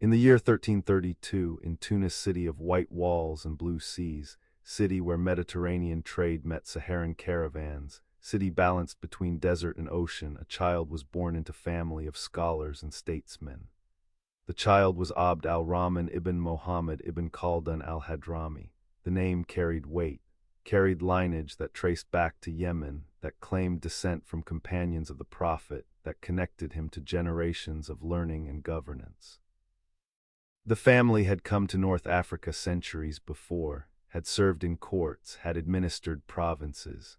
In the year 1332, in Tunis, city of white walls and blue seas, city where Mediterranean trade met Saharan caravans, city balanced between desert and ocean, a child was born into family of scholars and statesmen. The child was Abd al-Rahman ibn Muhammad ibn Khaldun al-Hadrami. The name carried weight, carried lineage that traced back to Yemen, that claimed descent from companions of the Prophet, that connected him to generations of learning and governance. The family had come to North Africa centuries before, had served in courts, had administered provinces,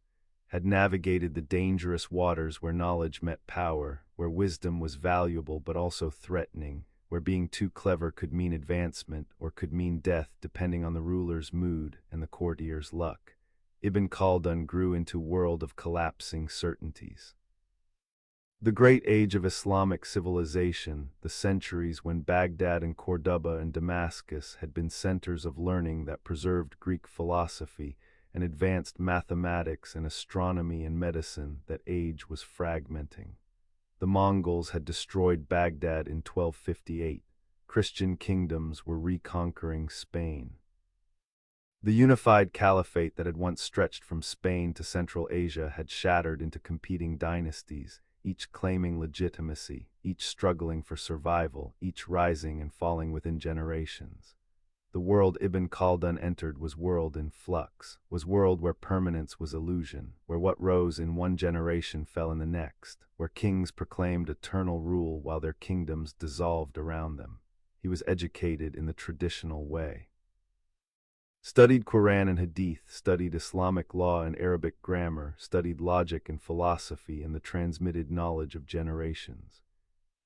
had navigated the dangerous waters where knowledge met power, where wisdom was valuable but also threatening, where being too clever could mean advancement or could mean death depending on the ruler's mood and the courtier's luck. Ibn Khaldun grew into a world of collapsing certainties. The great age of Islamic civilization, the centuries when Baghdad and Cordoba and Damascus had been centers of learning that preserved Greek philosophy and advanced mathematics and astronomy and medicine, that age was fragmenting. The Mongols had destroyed Baghdad in 1258. Christian kingdoms were reconquering Spain. The unified caliphate that had once stretched from Spain to Central Asia had shattered into competing dynasties, each claiming legitimacy, each struggling for survival, each rising and falling within generations. The world Ibn Khaldun entered was world in flux, was world where permanence was illusion, where what rose in one generation fell in the next, where kings proclaimed eternal rule while their kingdoms dissolved around them. He was educated in the traditional way. Studied Quran and Hadith, studied Islamic law and Arabic grammar, studied logic and philosophy and the transmitted knowledge of generations.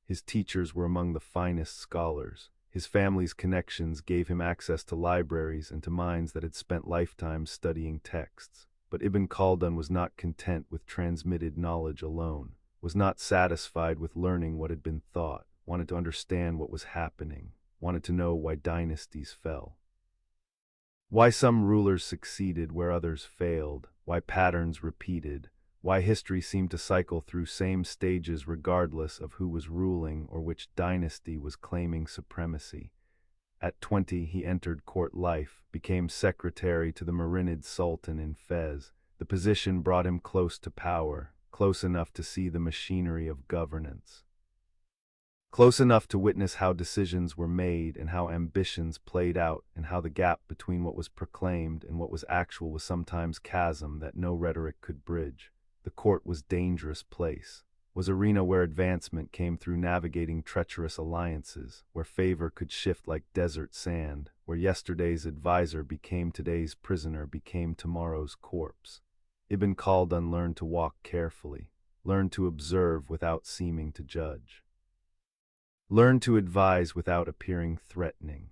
His teachers were among the finest scholars. His family's connections gave him access to libraries and to minds that had spent lifetimes studying texts. But Ibn Khaldun was not content with transmitted knowledge alone, was not satisfied with learning what had been thought, wanted to understand what was happening, wanted to know why dynasties fell. Why some rulers succeeded where others failed, why patterns repeated, why history seemed to cycle through same stages regardless of who was ruling or which dynasty was claiming supremacy. At 20 he entered court life, became secretary to the Marinid Sultan in Fez. The position brought him close to power, close enough to see the machinery of governance. Close enough to witness how decisions were made and how ambitions played out and how the gap between what was proclaimed and what was actual was sometimes chasm that no rhetoric could bridge. The court was a dangerous place, was arena where advancement came through navigating treacherous alliances, where favor could shift like desert sand, where yesterday's advisor became today's prisoner, became tomorrow's corpse. Ibn Khaldun learned to walk carefully, learned to observe without seeming to judge. Learn to advise without appearing threatening.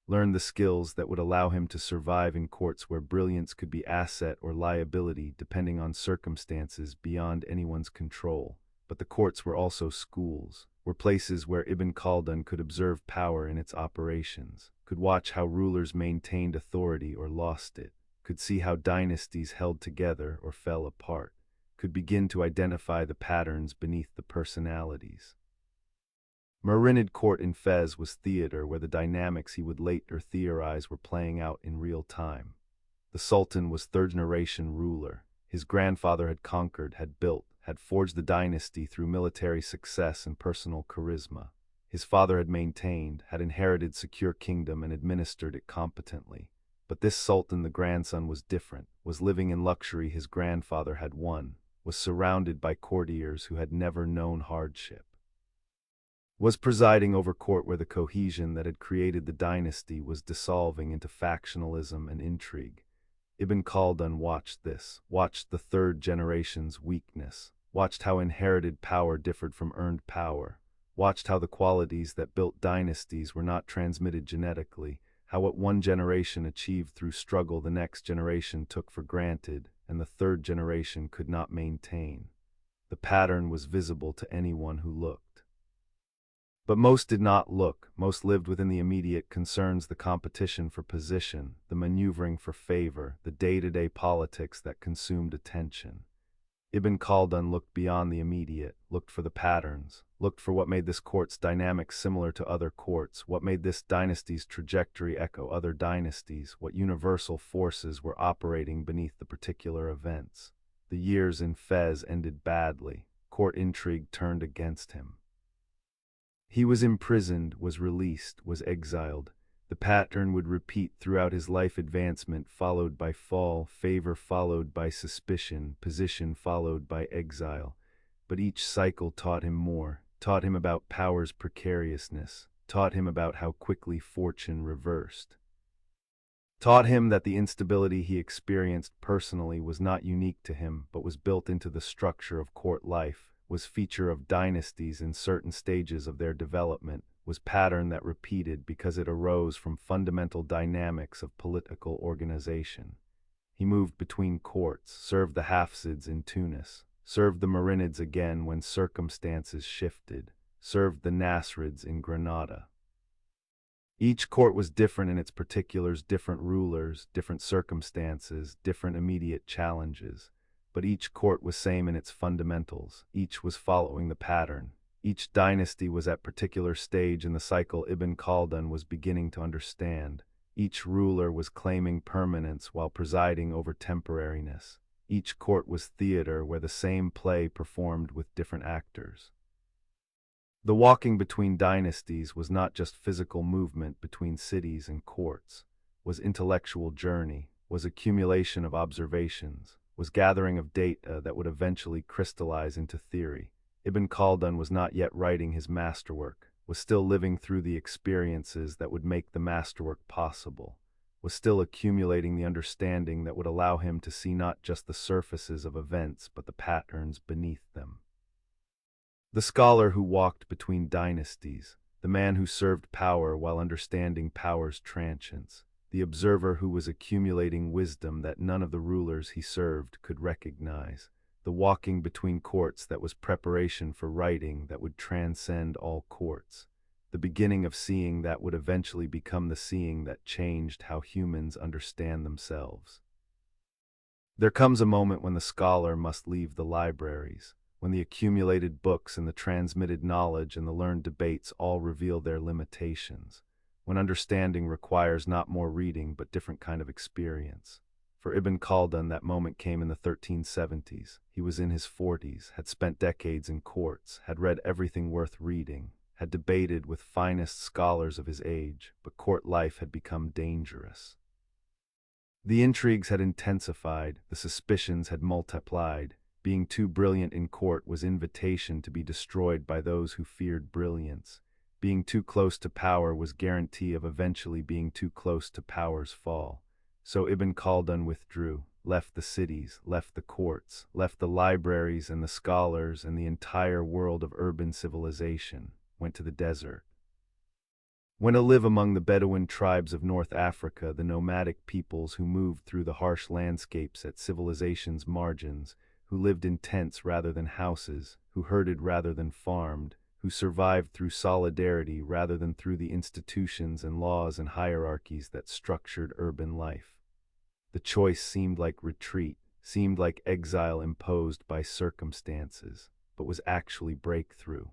Learn the skills that would allow him to survive in courts where brilliance could be asset or liability depending on circumstances beyond anyone's control. But the courts were also schools, were places where Ibn Khaldun could observe power in its operations, could watch how rulers maintained authority or lost it, could see how dynasties held together or fell apart, could begin to identify the patterns beneath the personalities. Marinid court in Fez was theater where the dynamics he would later theorize were playing out in real time. The Sultan was third-generation ruler. His grandfather had conquered, had built, had forged the dynasty through military success and personal charisma. His father had maintained, had inherited secure kingdom and administered it competently. But this Sultan, the grandson, was different, was living in luxury his grandfather had won, was surrounded by courtiers who had never known hardship, was presiding over court where the cohesion that had created the dynasty was dissolving into factionalism and intrigue. Ibn Khaldun watched this, watched the third generation's weakness, watched how inherited power differed from earned power, watched how the qualities that built dynasties were not transmitted genetically, how what one generation achieved through struggle the next generation took for granted, and the third generation could not maintain. The pattern was visible to anyone who looked. But most did not look, most lived within the immediate concerns, the competition for position, the maneuvering for favor, the day-to-day politics that consumed attention. Ibn Khaldun looked beyond the immediate, looked for the patterns, looked for what made this court's dynamics similar to other courts, what made this dynasty's trajectory echo other dynasties, what universal forces were operating beneath the particular events. The years in Fez ended badly. Court intrigue turned against him. He was imprisoned, was released, was exiled. The pattern would repeat throughout his life: advancement followed by fall, favor followed by suspicion, position followed by exile. But each cycle taught him more, taught him about power's precariousness, taught him about how quickly fortune reversed. Taught him that the instability he experienced personally was not unique to him, but was built into the structure of court life, was feature of dynasties in certain stages of their development, was pattern that repeated because it arose from fundamental dynamics of political organization. He moved between courts, served the Hafsids in Tunis, served the Marinids again when circumstances shifted, served the Nasrids in Granada. Each court was different in its particulars, different rulers, different circumstances, different immediate challenges. But each court was same in its fundamentals. Each was following the pattern. Each dynasty was at particular stage in the cycle Ibn Khaldun was beginning to understand. Each ruler was claiming permanence while presiding over temporariness. Each court was theater where the same play performed with different actors. The walking between dynasties was not just physical movement between cities and courts, was intellectual journey, was accumulation of observations, was gathering of data that would eventually crystallize into theory. Ibn Khaldun was not yet writing his masterwork, was still living through the experiences that would make the masterwork possible, was still accumulating the understanding that would allow him to see not just the surfaces of events but the patterns beneath them. The scholar who walked between dynasties, the man who served power while understanding power's transience, the observer who was accumulating wisdom that none of the rulers he served could recognize, the walking between courts that was preparation for writing that would transcend all courts, the beginning of seeing that would eventually become the seeing that changed how humans understand themselves. There comes a moment when the scholar must leave the libraries, when the accumulated books and the transmitted knowledge and the learned debates all reveal their limitations, when understanding requires not more reading but different kind of experience. For Ibn Khaldun, that moment came in the 1370s. He was in his 40s, had spent decades in courts, had read everything worth reading, had debated with finest scholars of his age, but court life had become dangerous. The intrigues had intensified, the suspicions had multiplied. Being too brilliant in court was invitation to be destroyed by those who feared brilliance. Being too close to power was guarantee of eventually being too close to power's fall. So Ibn Khaldun withdrew, left the cities, left the courts, left the libraries and the scholars and the entire world of urban civilization, went to the desert. Went to live among the Bedouin tribes of North Africa, the nomadic peoples who moved through the harsh landscapes at civilization's margins, who lived in tents rather than houses, who herded rather than farmed, who survived through solidarity rather than through the institutions and laws and hierarchies that structured urban life. The choice seemed like retreat, seemed like exile imposed by circumstances, but was actually breakthrough.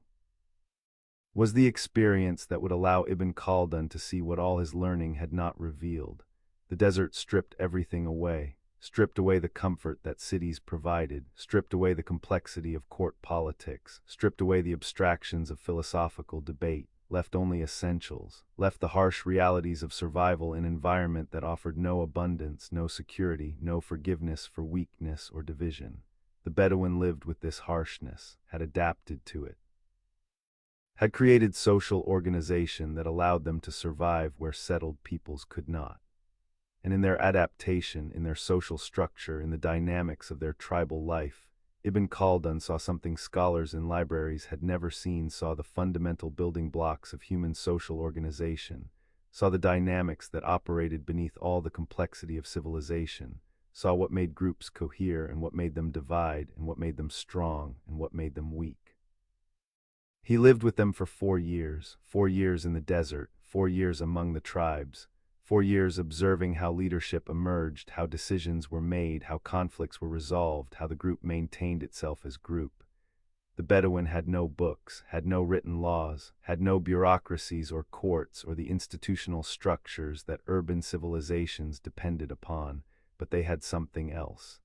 Was the experience that would allow Ibn Khaldun to see what all his learning had not revealed. The desert stripped everything away, stripped away the comfort that cities provided, stripped away the complexity of court politics, stripped away the abstractions of philosophical debate, left only essentials, left the harsh realities of survival in an environment that offered no abundance, no security, no forgiveness for weakness or division. The Bedouin lived with this harshness, had adapted to it, had created social organization that allowed them to survive where settled peoples could not. And in their adaptation, in their social structure, in the dynamics of their tribal life, Ibn Khaldun saw something scholars in libraries had never seen, saw the fundamental building blocks of human social organization, saw the dynamics that operated beneath all the complexity of civilization, saw what made groups cohere and what made them divide and what made them strong and what made them weak. He lived with them for 4 years in the desert, 4 years among the tribes, 4 years observing how leadership emerged, how decisions were made, how conflicts were resolved, how the group maintained itself as group. The Bedouin had no books, had no written laws, had no bureaucracies or courts or the institutional structures that urban civilizations depended upon, but they had something else.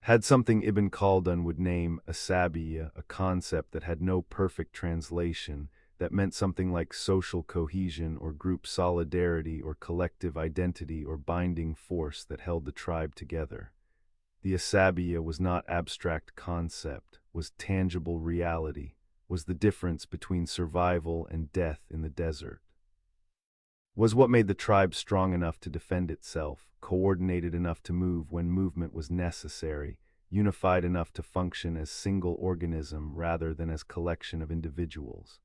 Had something Ibn Khaldun would name asabiya, a concept that had no perfect translation, that meant something like social cohesion or group solidarity or collective identity or binding force that held the tribe together. The asabiya was not abstract concept, was tangible reality, was the difference between survival and death in the desert. Was what made the tribe strong enough to defend itself, coordinated enough to move when movement was necessary, unified enough to function as single organism rather than as collection of individuals.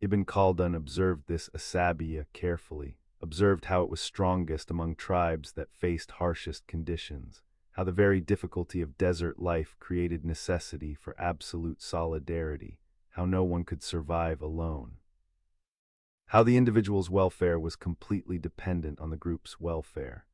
Ibn Khaldun observed this asabiya carefully, observed how it was strongest among tribes that faced harshest conditions, how the very difficulty of desert life created necessity for absolute solidarity, how no one could survive alone. How the individual's welfare was completely dependent on the group's welfare.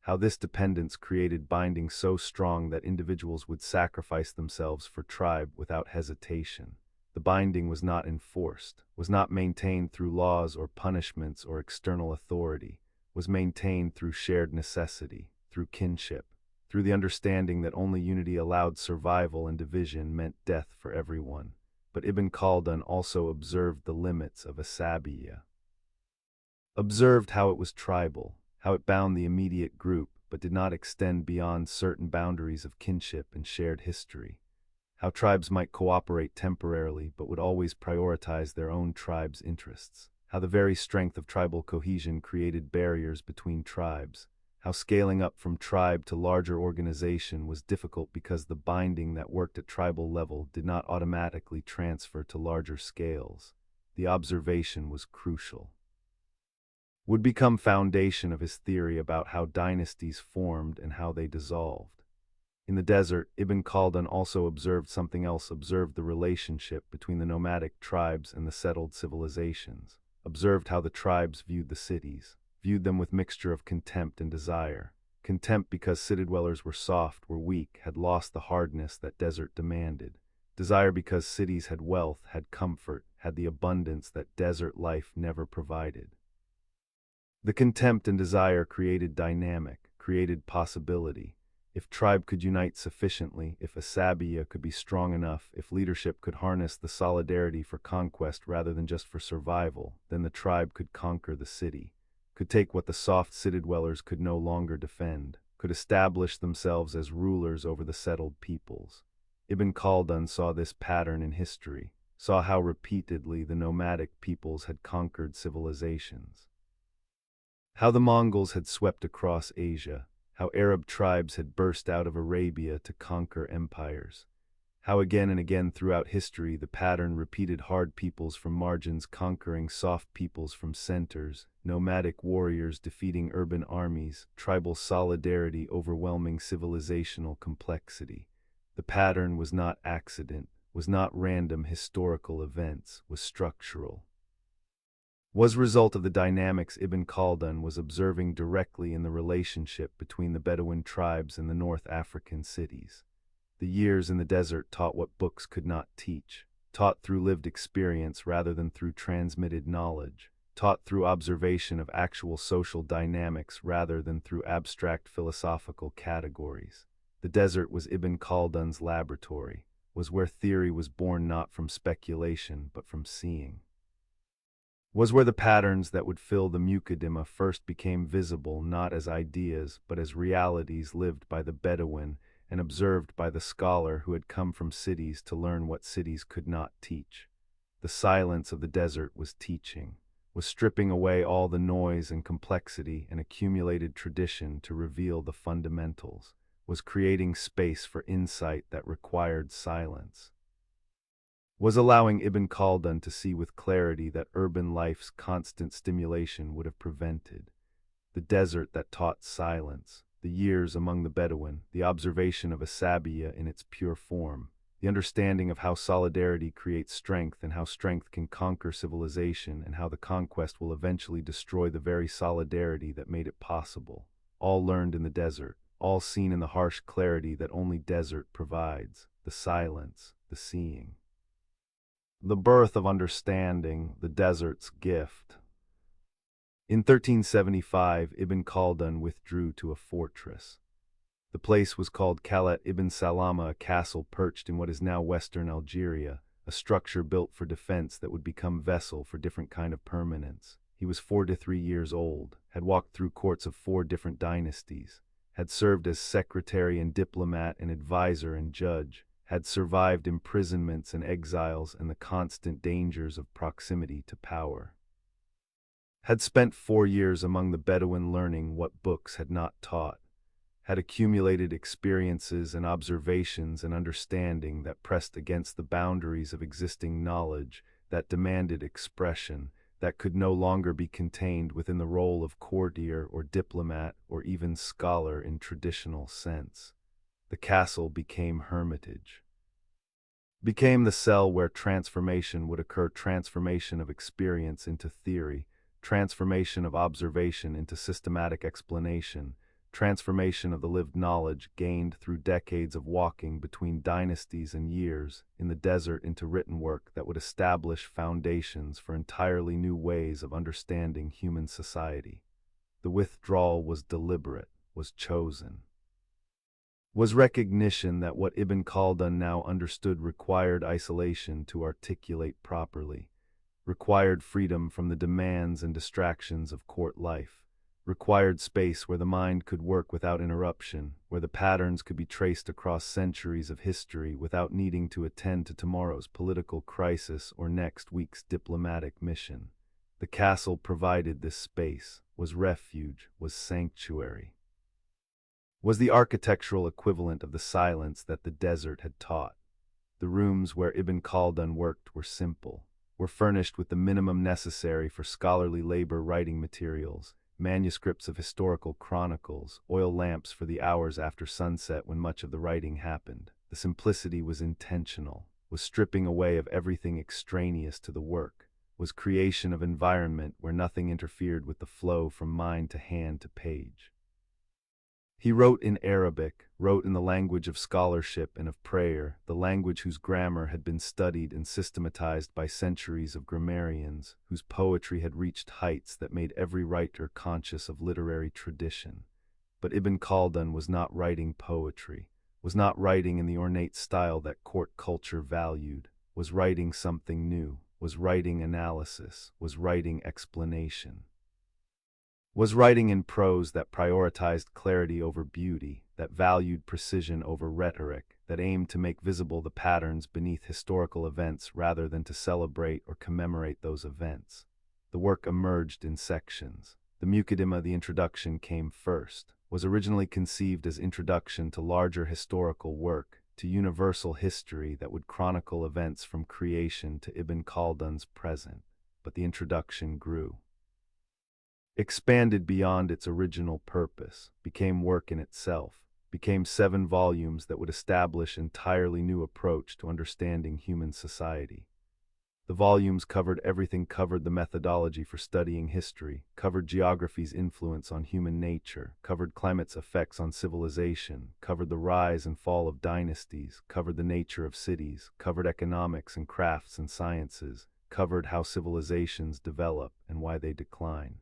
How this dependence created binding so strong that individuals would sacrifice themselves for tribe without hesitation. The binding was not enforced, was not maintained through laws or punishments or external authority, was maintained through shared necessity, through kinship, through the understanding that only unity allowed survival and division meant death for everyone. But Ibn Khaldun also observed the limits of asabiya. Observed how it was tribal, how it bound the immediate group but did not extend beyond certain boundaries of kinship and shared history. How tribes might cooperate temporarily but would always prioritize their own tribe's interests. How the very strength of tribal cohesion created barriers between tribes. How scaling up from tribe to larger organization was difficult because the binding that worked at tribal level did not automatically transfer to larger scales. The observation was crucial. Would become foundation of his theory about how dynasties formed and how they dissolved. In the desert, Ibn Khaldun also observed something else, observed the relationship between the nomadic tribes and the settled civilizations, observed how the tribes viewed the cities, viewed them with mixture of contempt and desire. Contempt because city dwellers were soft, were weak, had lost the hardness that desert demanded. Desire because cities had wealth, had comfort, had the abundance that desert life never provided. The contempt and desire created dynamic, created possibility. If tribe could unite sufficiently, if asabiya could be strong enough, if leadership could harness the solidarity for conquest rather than just for survival, then the tribe could conquer the city, could take what the soft city dwellers could no longer defend, could establish themselves as rulers over the settled peoples. Ibn Khaldun saw this pattern in history, saw how repeatedly the nomadic peoples had conquered civilizations. How the Mongols had swept across Asia, how Arab tribes had burst out of Arabia to conquer empires. How again and again throughout history the pattern repeated, hard peoples from margins conquering soft peoples from centers, nomadic warriors defeating urban armies, tribal solidarity overwhelming civilizational complexity. The pattern was not accident, was not random historical events, was structural. Was result of the dynamics Ibn Khaldun was observing directly in the relationship between the Bedouin tribes and the North African cities. The years in the desert taught what books could not teach, taught through lived experience rather than through transmitted knowledge, taught through observation of actual social dynamics rather than through abstract philosophical categories. The desert was Ibn Khaldun's laboratory, was where theory was born not from speculation but from seeing. Was where the patterns that would fill the Muqaddimah first became visible not as ideas but as realities lived by the Bedouin and observed by the scholar who had come from cities to learn what cities could not teach. The silence of the desert was teaching, was stripping away all the noise and complexity and accumulated tradition to reveal the fundamentals, was creating space for insight that required silence. Was allowing Ibn Khaldun to see with clarity that urban life's constant stimulation would have prevented. The desert that taught silence, the years among the Bedouin, the observation of asabiya in its pure form, the understanding of how solidarity creates strength and how strength can conquer civilization and how the conquest will eventually destroy the very solidarity that made it possible, all learned in the desert, all seen in the harsh clarity that only desert provides, the the seeing. The birth of understanding, the desert's gift. In 1375, Ibn Khaldun withdrew to a fortress. The place was called Khalat ibn Salama, a castle perched in what is now western Algeria, a structure built for defense that would become vessel for different kind of permanence. He was 43 years old, had walked through courts of 4 different dynasties, had served as secretary and diplomat and advisor and judge, had survived imprisonments and exiles and the constant dangers of proximity to power. Had spent 4 years among the Bedouin learning what books had not taught, had accumulated experiences and observations and understanding that pressed against the boundaries of existing knowledge, that demanded expression, that could no longer be contained within the role of courtier or diplomat or even scholar in traditional sense. The castle became hermitage. Became the cell where transformation would occur, transformation of experience into theory, transformation of observation into systematic explanation, transformation of the lived knowledge gained through decades of walking between dynasties and years in the desert into written work that would establish foundations for entirely new ways of understanding human society. The withdrawal was deliberate, was chosen. Was recognition that what Ibn Khaldun now understood required isolation to articulate properly, required freedom from the demands and distractions of court life, required space where the mind could work without interruption, where the patterns could be traced across centuries of history without needing to attend to tomorrow's political crisis or next week's diplomatic mission. The castle provided this space, was refuge, was sanctuary. Was the architectural equivalent of the silence that the desert had taught. The rooms where Ibn Khaldun worked were simple, were furnished with the minimum necessary for scholarly labor, writing materials, manuscripts of historical chronicles, oil lamps for the hours after sunset when much of the writing happened. The simplicity was intentional, was stripping away of everything extraneous to the work, was creation of environment where nothing interfered with the flow from mind to hand to page. He wrote in Arabic, wrote in the language of scholarship and of prayer, the language whose grammar had been studied and systematized by centuries of grammarians, whose poetry had reached heights that made every writer conscious of literary tradition. But Ibn Khaldun was not writing poetry, was not writing in the ornate style that court culture valued, was writing something new, was writing analysis, was writing explanation. Was writing in prose that prioritized clarity over beauty, that valued precision over rhetoric, that aimed to make visible the patterns beneath historical events rather than to celebrate or commemorate those events. The work emerged in sections. The Muqaddimah, the introduction, came first, was originally conceived as introduction to larger historical work, to universal history that would chronicle events from creation to Ibn Khaldun's present, but the introduction grew. Expanded beyond its original purpose, became work in itself, became 7 volumes that would establish an entirely new approach to understanding human society. The volumes covered everything, covered the methodology for studying history, covered geography's influence on human nature, covered climate's effects on civilization, covered the rise and fall of dynasties, covered the nature of cities, covered economics and crafts and sciences, covered how civilizations develop and why they decline.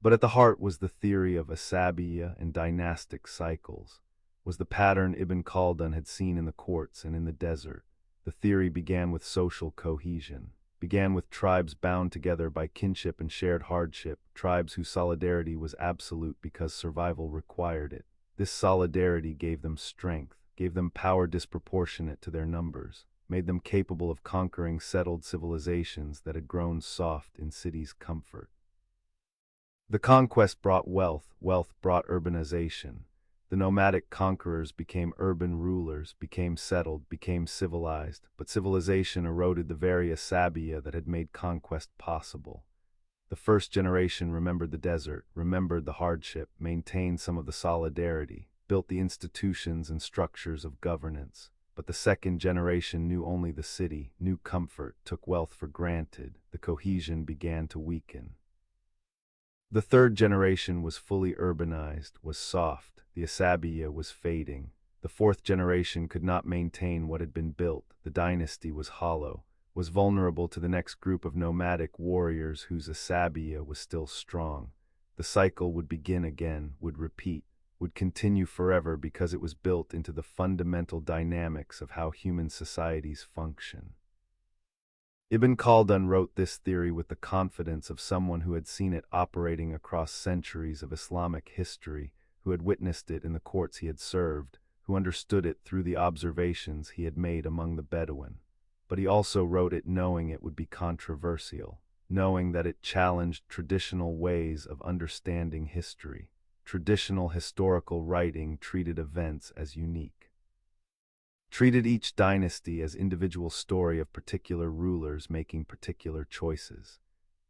But at the heart was the theory of asabiya and dynastic cycles, was the pattern Ibn Khaldun had seen in the courts and in the desert. The theory began with social cohesion, began with tribes bound together by kinship and shared hardship, tribes whose solidarity was absolute because survival required it. This solidarity gave them strength, gave them power disproportionate to their numbers, made them capable of conquering settled civilizations that had grown soft in cities' comfort. The conquest brought wealth, wealth brought urbanization. The nomadic conquerors became urban rulers, became settled, became civilized, but civilization eroded the very asabiya that had made conquest possible. The first generation remembered the desert, remembered the hardship, maintained some of the solidarity, built the institutions and structures of governance. But the second generation knew only the city, knew comfort, took wealth for granted. The cohesion began to weaken. The third generation was fully urbanized, was soft, the asabiya was fading. The fourth generation could not maintain what had been built. The dynasty was hollow, was vulnerable to the next group of nomadic warriors whose asabiya was still strong. The cycle would begin again, would repeat, would continue forever because it was built into the fundamental dynamics of how human societies function. Ibn Khaldun wrote this theory with the confidence of someone who had seen it operating across centuries of Islamic history, who had witnessed it in the courts he had served, who understood it through the observations he had made among the Bedouin. But he also wrote it knowing it would be controversial, knowing that it challenged traditional ways of understanding history. Traditional historical writing treated events as unique, treated each dynasty as individual story of particular rulers making particular choices,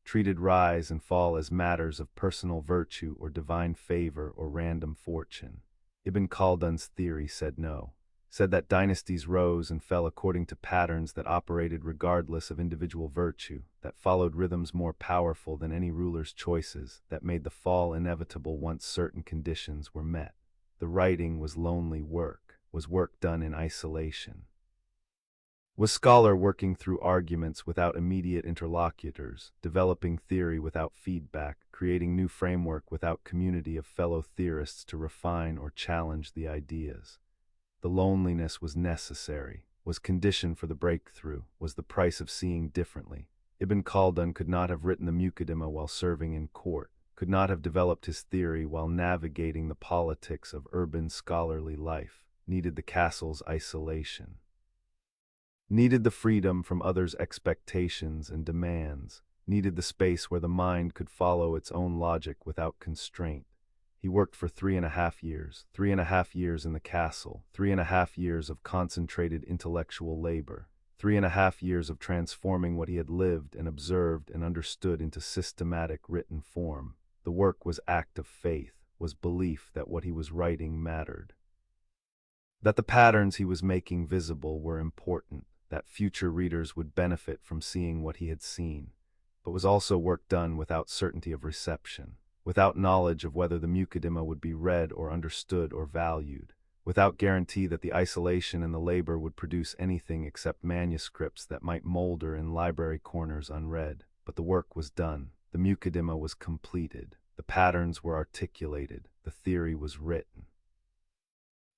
treated rise and fall as matters of personal virtue or divine favor or random fortune. Ibn Khaldun's theory said no, said that dynasties rose and fell according to patterns that operated regardless of individual virtue, that followed rhythms more powerful than any ruler's choices, that made the fall inevitable once certain conditions were met. The writing was lonely work, was work done in isolation. Was scholar working through arguments without immediate interlocutors, developing theory without feedback, creating new framework without community of fellow theorists to refine or challenge the ideas. The loneliness was necessary, was condition for the breakthrough, was the price of seeing differently. Ibn Khaldun could not have written the Muqaddimah while serving in court, could not have developed his theory while navigating the politics of urban scholarly life, needed the castle's isolation, needed the freedom from others' expectations and demands, needed the space where the mind could follow its own logic without constraint. He worked for 3.5 years, 3.5 years in the castle, 3.5 years of concentrated intellectual labor, 3.5 years of transforming what he had lived and observed and understood into systematic written form. The work was act of faith, was belief that what he was writing mattered, that the patterns he was making visible were important, that future readers would benefit from seeing what he had seen, but was also work done without certainty of reception, without knowledge of whether the Muqaddimah would be read or understood or valued, without guarantee that the isolation and the labor would produce anything except manuscripts that might molder in library corners unread. But the work was done, the Muqaddimah was completed, the patterns were articulated, the theory was written.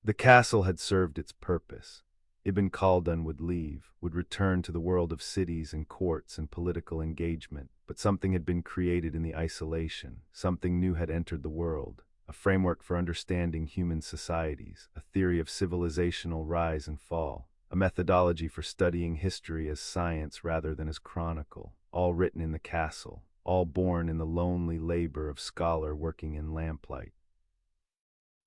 The castle had served its purpose. Ibn Khaldun would leave, would return to the world of cities and courts and political engagement, but something had been created in the isolation, something new had entered the world, a framework for understanding human societies, a theory of civilizational rise and fall, a methodology for studying history as science rather than as chronicle, all written in the castle, all born in the lonely labor of scholar working in lamplight.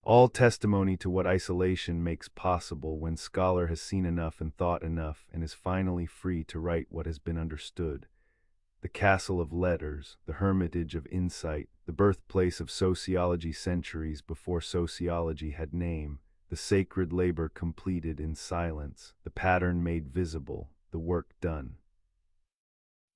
All testimony to what isolation makes possible when scholar has seen enough and thought enough and is finally free to write what has been understood. The castle of letters, the hermitage of insight, the birthplace of sociology centuries before sociology had name, the sacred labor completed in silence, the pattern made visible, the work done.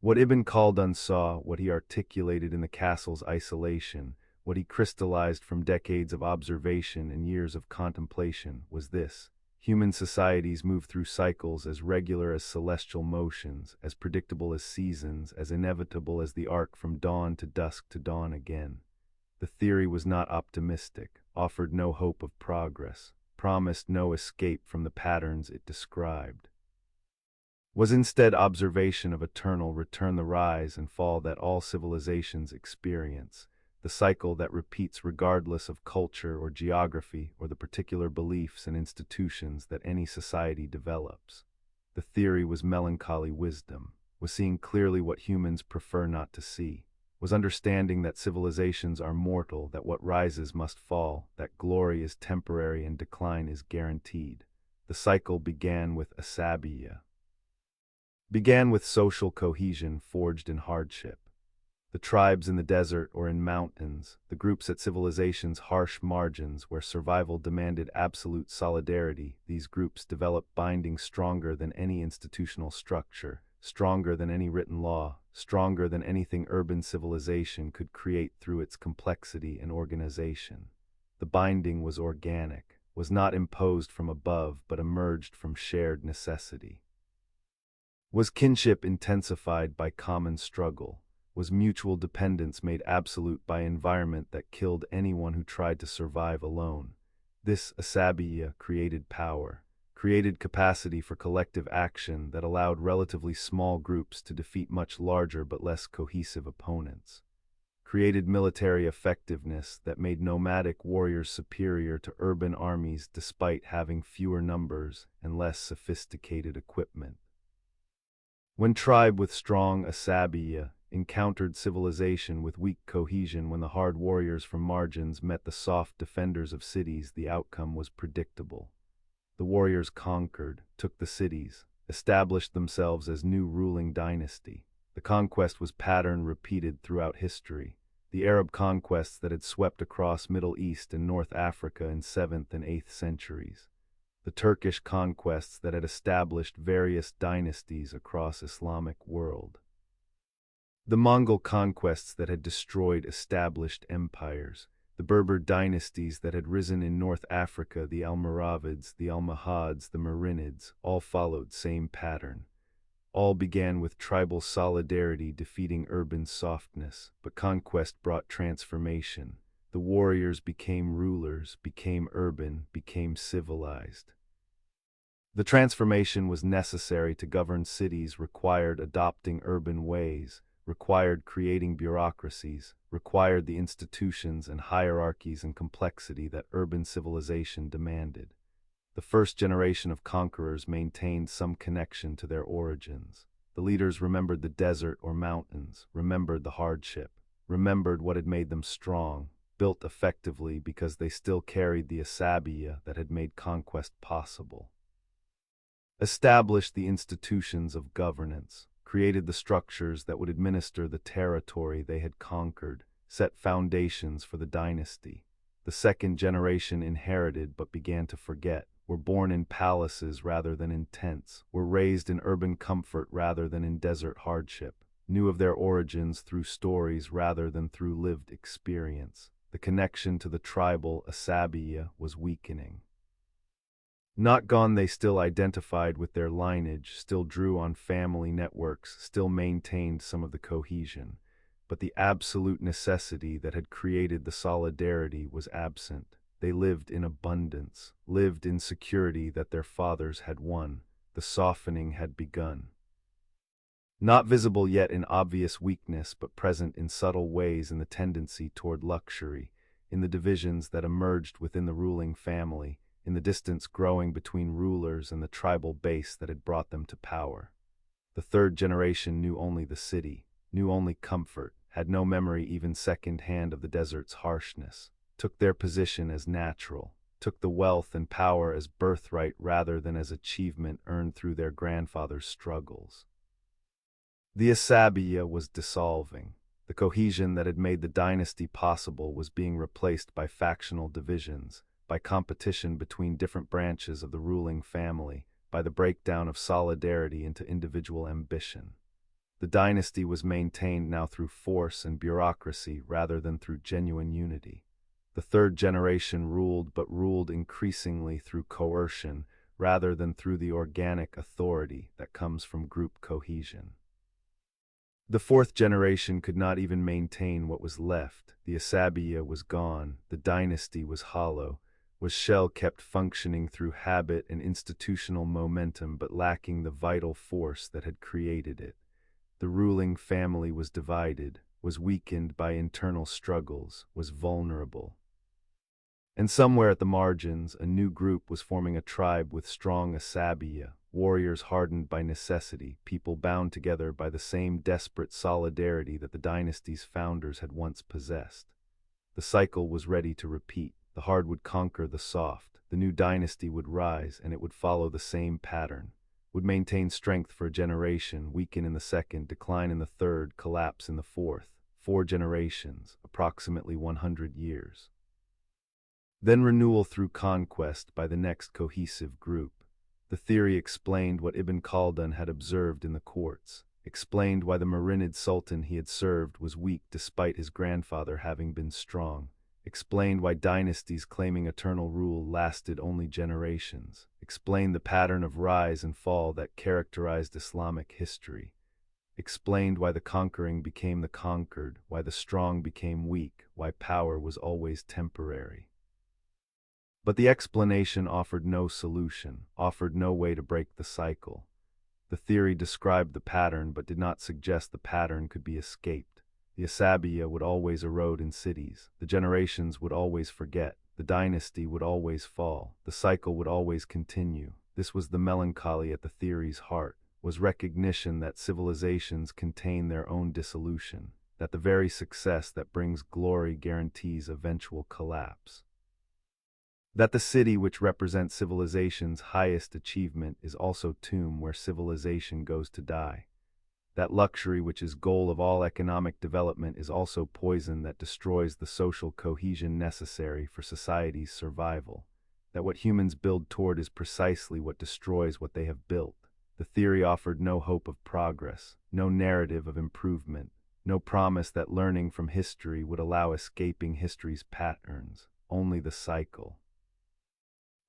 What Ibn Khaldun saw, what he articulated in the castle's isolation, what he crystallized from decades of observation and years of contemplation, was this: human societies move through cycles as regular as celestial motions, as predictable as seasons, as inevitable as the arc from dawn to dusk to dawn again. The theory was not optimistic, offered no hope of progress, promised no escape from the patterns it described. Was instead observation of eternal return, the rise and fall that all civilizations experience, the cycle that repeats regardless of culture or geography or the particular beliefs and institutions that any society develops. The theory was melancholy wisdom, was seeing clearly what humans prefer not to see, was understanding that civilizations are mortal, that what rises must fall, that glory is temporary and decline is guaranteed. The cycle began with asabiya, began with social cohesion forged in hardship. The tribes in the desert or in mountains, the groups at civilization's harsh margins where survival demanded absolute solidarity, these groups developed bindings stronger than any institutional structure, stronger than any written law, stronger than anything urban civilization could create through its complexity and organization. The binding was organic, was not imposed from above but emerged from shared necessity. Was kinship intensified by common struggle? Was mutual dependence made absolute by environment that killed anyone who tried to survive alone? This asabiya created power, created capacity for collective action that allowed relatively small groups to defeat much larger but less cohesive opponents, created military effectiveness that made nomadic warriors superior to urban armies despite having fewer numbers and less sophisticated equipment. When tribe with strong asabiya encountered civilization with weak cohesion, when the hard warriors from margins met the soft defenders of cities, the outcome was predictable. The warriors conquered, took the cities, established themselves as new ruling dynasty. The conquest was pattern repeated throughout history. The Arab conquests that had swept across Middle East and North Africa in 7th and 8th centuries. The Turkish conquests that had established various dynasties across Islamic world. The Mongol conquests that had destroyed established empires. The Berber dynasties that had risen in North Africa, the Almoravids, the Almohads, the Marinids, all followed same pattern. All began with tribal solidarity defeating urban softness, but conquest brought transformation. The warriors became rulers, became urban, became civilized. The transformation was necessary to govern cities, required adopting urban ways, required creating bureaucracies, required the institutions and hierarchies and complexity that urban civilization demanded. The first generation of conquerors maintained some connection to their origins. The leaders remembered the desert or mountains, remembered the hardship, remembered what had made them strong, built effectively because they still carried the asabiya that had made conquest possible. Established the institutions of governance, created the structures that would administer the territory they had conquered, set foundations for the dynasty. The second generation inherited but began to forget, were born in palaces rather than in tents, were raised in urban comfort rather than in desert hardship, knew of their origins through stories rather than through lived experience. The connection to the tribal asabiya was weakening. Not gone, they still identified with their lineage, still drew on family networks, still maintained some of the cohesion, but the absolute necessity that had created the solidarity was absent. They lived in abundance, lived in security that their fathers had won. The softening had begun. Not visible yet in obvious weakness, but present in subtle ways in the tendency toward luxury, in the divisions that emerged within the ruling family, in the distance growing between rulers and the tribal base that had brought them to power. The third generation knew only the city, knew only comfort, had no memory even second-hand of the desert's harshness, took their position as natural, took the wealth and power as birthright rather than as achievement earned through their grandfathers' struggles. The asabiya was dissolving. The cohesion that had made the dynasty possible was being replaced by factional divisions, by competition between different branches of the ruling family, by the breakdown of solidarity into individual ambition. The dynasty was maintained now through force and bureaucracy rather than through genuine unity. The third generation ruled, but ruled increasingly through coercion rather than through the organic authority that comes from group cohesion. The fourth generation could not even maintain what was left. The asabiya was gone, the dynasty was hollow, was shell kept functioning through habit and institutional momentum but lacking the vital force that had created it. The ruling family was divided, was weakened by internal struggles, was vulnerable. And somewhere at the margins, a new group was forming, a tribe with strong asabiya, warriors hardened by necessity, people bound together by the same desperate solidarity that the dynasty's founders had once possessed. The cycle was ready to repeat. The hard would conquer the soft, the new dynasty would rise, and it would follow the same pattern, would maintain strength for a generation, weaken in the second, decline in the third, collapse in the fourth, 4 generations, approximately 100 years. Then renewal through conquest by the next cohesive group. The theory explained what Ibn Khaldun had observed in the courts, explained why the Marinid sultan he had served was weak despite his grandfather having been strong, explained why dynasties claiming eternal rule lasted only generations, explained the pattern of rise and fall that characterized Islamic history, explained why the conquering became the conquered, why the strong became weak, why power was always temporary. But the explanation offered no solution, offered no way to break the cycle. The theory described the pattern but did not suggest the pattern could be escaped. The Asabiya would always erode in cities, the generations would always forget, the dynasty would always fall, the cycle would always continue. This was the melancholy at the theory's heart, was recognition that civilizations contain their own dissolution, that the very success that brings glory guarantees eventual collapse. That the city which represents civilization's highest achievement is also tomb where civilization goes to die. That luxury which is goal of all economic development is also poison that destroys the social cohesion necessary for society's survival. That what humans build toward is precisely what destroys what they have built. The theory offered no hope of progress, no narrative of improvement, no promise that learning from history would allow escaping history's patterns, only the cycle.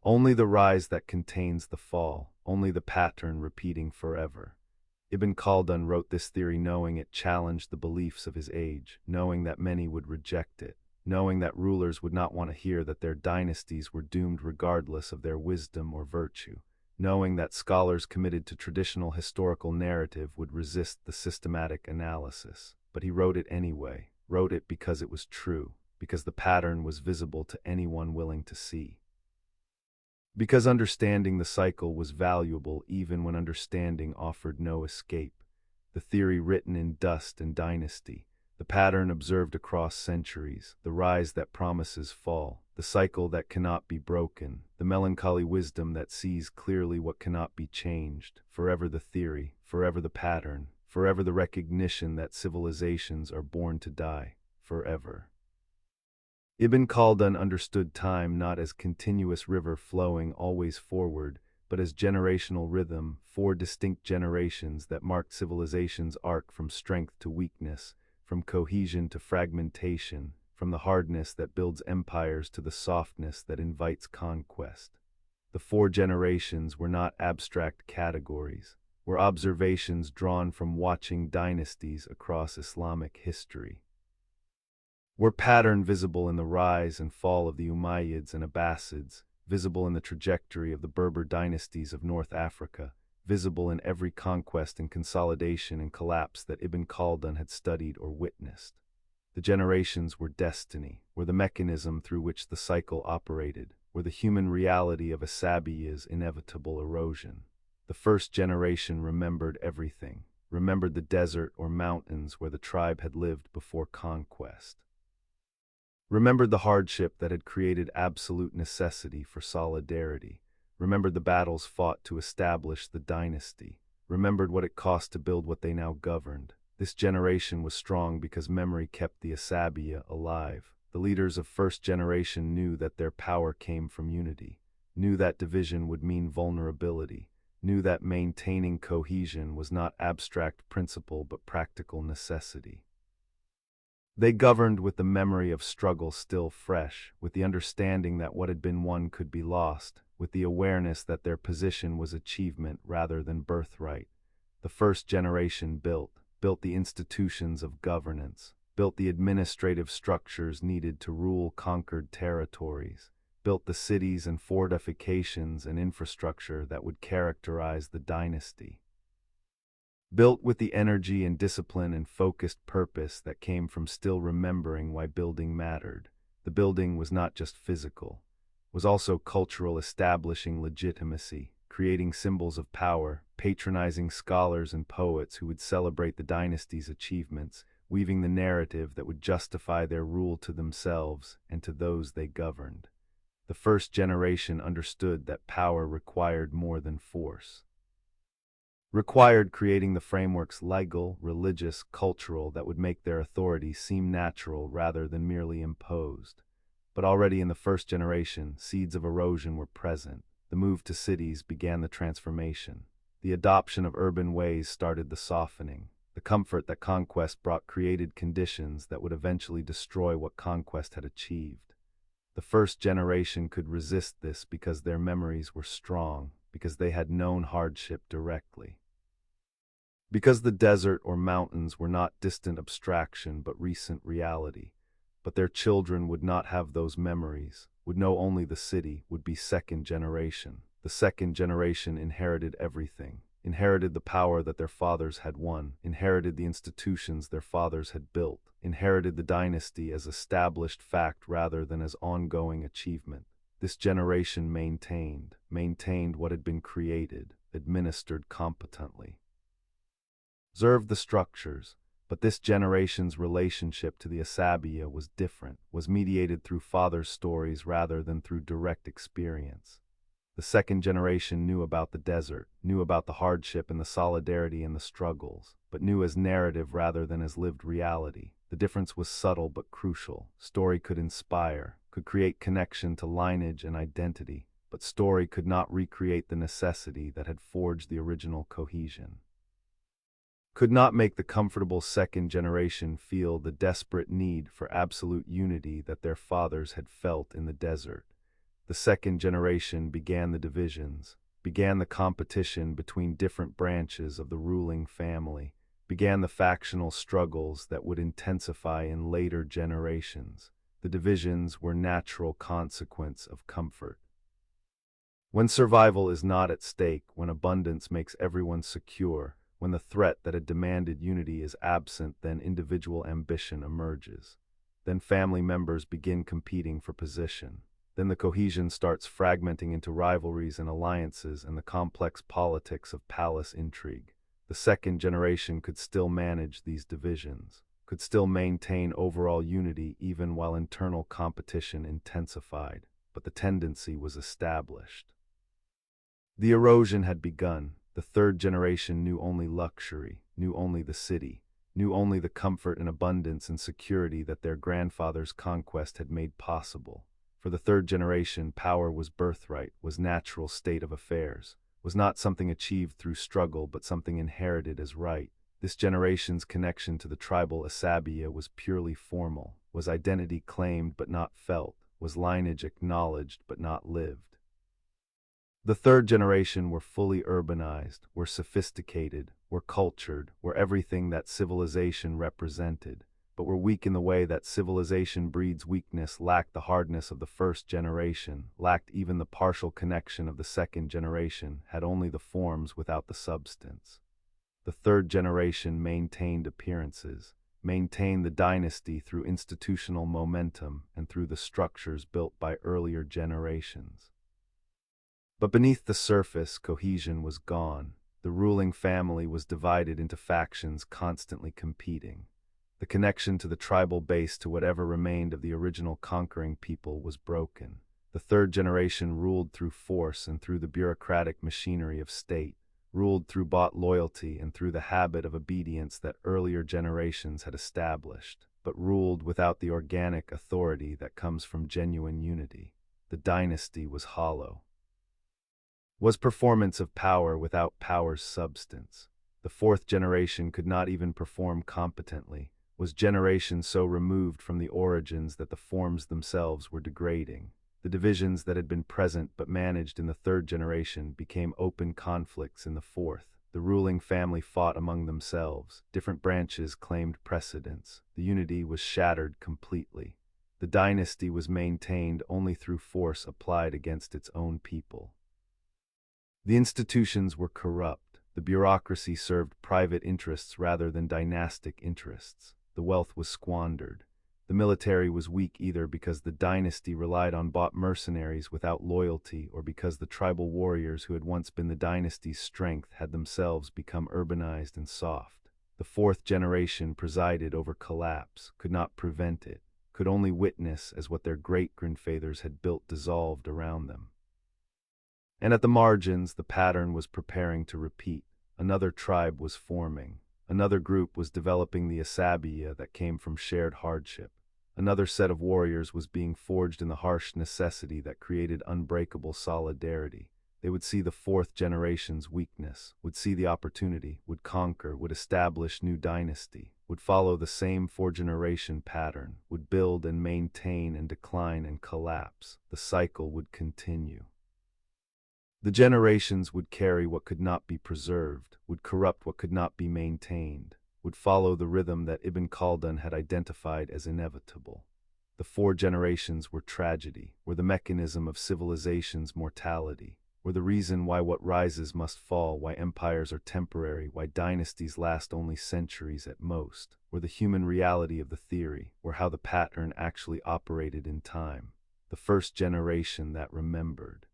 Only the rise that contains the fall, only the pattern repeating forever. Ibn Khaldun wrote this theory knowing it challenged the beliefs of his age, knowing that many would reject it, knowing that rulers would not want to hear that their dynasties were doomed regardless of their wisdom or virtue, knowing that scholars committed to traditional historical narrative would resist the systematic analysis. But he wrote it anyway, wrote it because it was true, because the pattern was visible to anyone willing to see. Because understanding the cycle was valuable even when understanding offered no escape. The theory written in dust and dynasty, the pattern observed across centuries, the rise that promises fall, the cycle that cannot be broken, the melancholy wisdom that sees clearly what cannot be changed, forever the theory, forever the pattern, forever the recognition that civilizations are born to die, forever. Ibn Khaldun understood time not as continuous river flowing always forward, but as generational rhythm, 4 distinct generations that marked civilization's arc from strength to weakness, from cohesion to fragmentation, from the hardness that builds empires to the softness that invites conquest. The 4 generations were not abstract categories, were observations drawn from watching dynasties across Islamic history. Were pattern visible in the rise and fall of the Umayyads and Abbasids, visible in the trajectory of the Berber dynasties of North Africa, visible in every conquest and consolidation and collapse that Ibn Khaldun had studied or witnessed. The generations were destiny, were the mechanism through which the cycle operated, were the human reality of Asabiya's inevitable erosion. The first generation remembered everything, remembered the desert or mountains where the tribe had lived before conquest. Remembered the hardship that had created absolute necessity for solidarity, remembered the battles fought to establish the dynasty, remembered what it cost to build what they now governed. This generation was strong because memory kept the Asabiya alive. The leaders of first generation knew that their power came from unity, knew that division would mean vulnerability, knew that maintaining cohesion was not abstract principle but practical necessity. They governed with the memory of struggle still fresh, with the understanding that what had been won could be lost, with the awareness that their position was achievement rather than birthright. The first generation built the institutions of governance, built the administrative structures needed to rule conquered territories, built the cities and fortifications and infrastructure that would characterize the dynasty. Built with the energy and discipline and focused purpose that came from still remembering why building mattered. The building was not just physical, was also cultural, establishing legitimacy, creating symbols of power, patronizing scholars and poets who would celebrate the dynasty's achievements, weaving the narrative that would justify their rule to themselves and to those they governed. The first generation understood that power required more than force. Required creating the frameworks legal, religious, cultural that would make their authority seem natural rather than merely imposed. But already in the first generation, seeds of erosion were present. The move to cities began the transformation. The adoption of urban ways started the softening. The comfort that conquest brought created conditions that would eventually destroy what conquest had achieved. The first generation could resist this because their memories were strong, because they had known hardship directly. Because the desert or mountains were not distant abstraction but recent reality. But their children would not have those memories, would know only the city, would be second generation. The second generation inherited everything, inherited the power that their fathers had won, inherited the institutions their fathers had built, inherited the dynasty as established fact rather than as ongoing achievement. This generation maintained what had been created, administered competently. Observed the structures, but this generation's relationship to the Asabiya was different, was mediated through father's stories rather than through direct experience. The second generation knew about the desert, knew about the hardship and the solidarity and the struggles, but knew as narrative rather than as lived reality. The difference was subtle but crucial. Story could inspire, could create connection to lineage and identity, but story could not recreate the necessity that had forged the original cohesion. Could not make the comfortable second generation feel the desperate need for absolute unity that their fathers had felt in the desert. The second generation began the divisions, began the competition between different branches of the ruling family, began the factional struggles that would intensify in later generations. The divisions were natural consequence of comfort. When survival is not at stake, when abundance makes everyone secure, when the threat that had demanded unity is absent, then individual ambition emerges. Then family members begin competing for position. Then the cohesion starts fragmenting into rivalries and alliances and the complex politics of palace intrigue. The second generation could still manage these divisions, could still maintain overall unity even while internal competition intensified, but the tendency was established. The erosion had begun. The third generation knew only luxury, knew only the city, knew only the comfort and abundance and security that their grandfather's conquest had made possible. For the third generation, power was birthright, was natural state of affairs, was not something achieved through struggle but something inherited as right. This generation's connection to the tribal Asabiya was purely formal, was identity claimed but not felt, was lineage acknowledged but not lived. The third generation were fully urbanized, were sophisticated, were cultured, were everything that civilization represented, but were weak in the way that civilization breeds weakness, lacked the hardness of the first generation, lacked even the partial connection of the second generation, had only the forms without the substance. The third generation maintained appearances, maintained the dynasty through institutional momentum and through the structures built by earlier generations. But beneath the surface, cohesion was gone. The ruling family was divided into factions constantly competing. The connection to the tribal base, to whatever remained of the original conquering people, was broken. The third generation ruled through force and through the bureaucratic machinery of state, ruled through bought loyalty and through the habit of obedience that earlier generations had established, but ruled without the organic authority that comes from genuine unity. The dynasty was hollow. Was performance of power without power's substance. The fourth generation could not even perform competently, was generation so removed from the origins that the forms themselves were degrading. The divisions that had been present but managed in the third generation became open conflicts in the fourth. The ruling family fought among themselves. Different branches claimed precedence. The unity was shattered completely. The dynasty was maintained only through force applied against its own people. The institutions were corrupt. The bureaucracy served private interests rather than dynastic interests. The wealth was squandered. The military was weak either because the dynasty relied on bought mercenaries without loyalty or because the tribal warriors who had once been the dynasty's strength had themselves become urbanized and soft. The fourth generation presided over collapse, could not prevent it, could only witness as what their great-grandfathers had built dissolved around them. And at the margins, the pattern was preparing to repeat. Another tribe was forming. Another group was developing the Asabiya that came from shared hardship. Another set of warriors was being forged in the harsh necessity that created unbreakable solidarity. They would see the fourth generation's weakness, would see the opportunity, would conquer, would establish new dynasty, would follow the same four-generation pattern, would build and maintain and decline and collapse. The cycle would continue. The generations would carry what could not be preserved, would corrupt what could not be maintained, would follow the rhythm that Ibn Khaldun had identified as inevitable. The four generations were tragedy, were the mechanism of civilization's mortality, were the reason why what rises must fall, why empires are temporary, why dynasties last only centuries at most, were the human reality of the theory, were how the pattern actually operated in time. The first generation that remembered.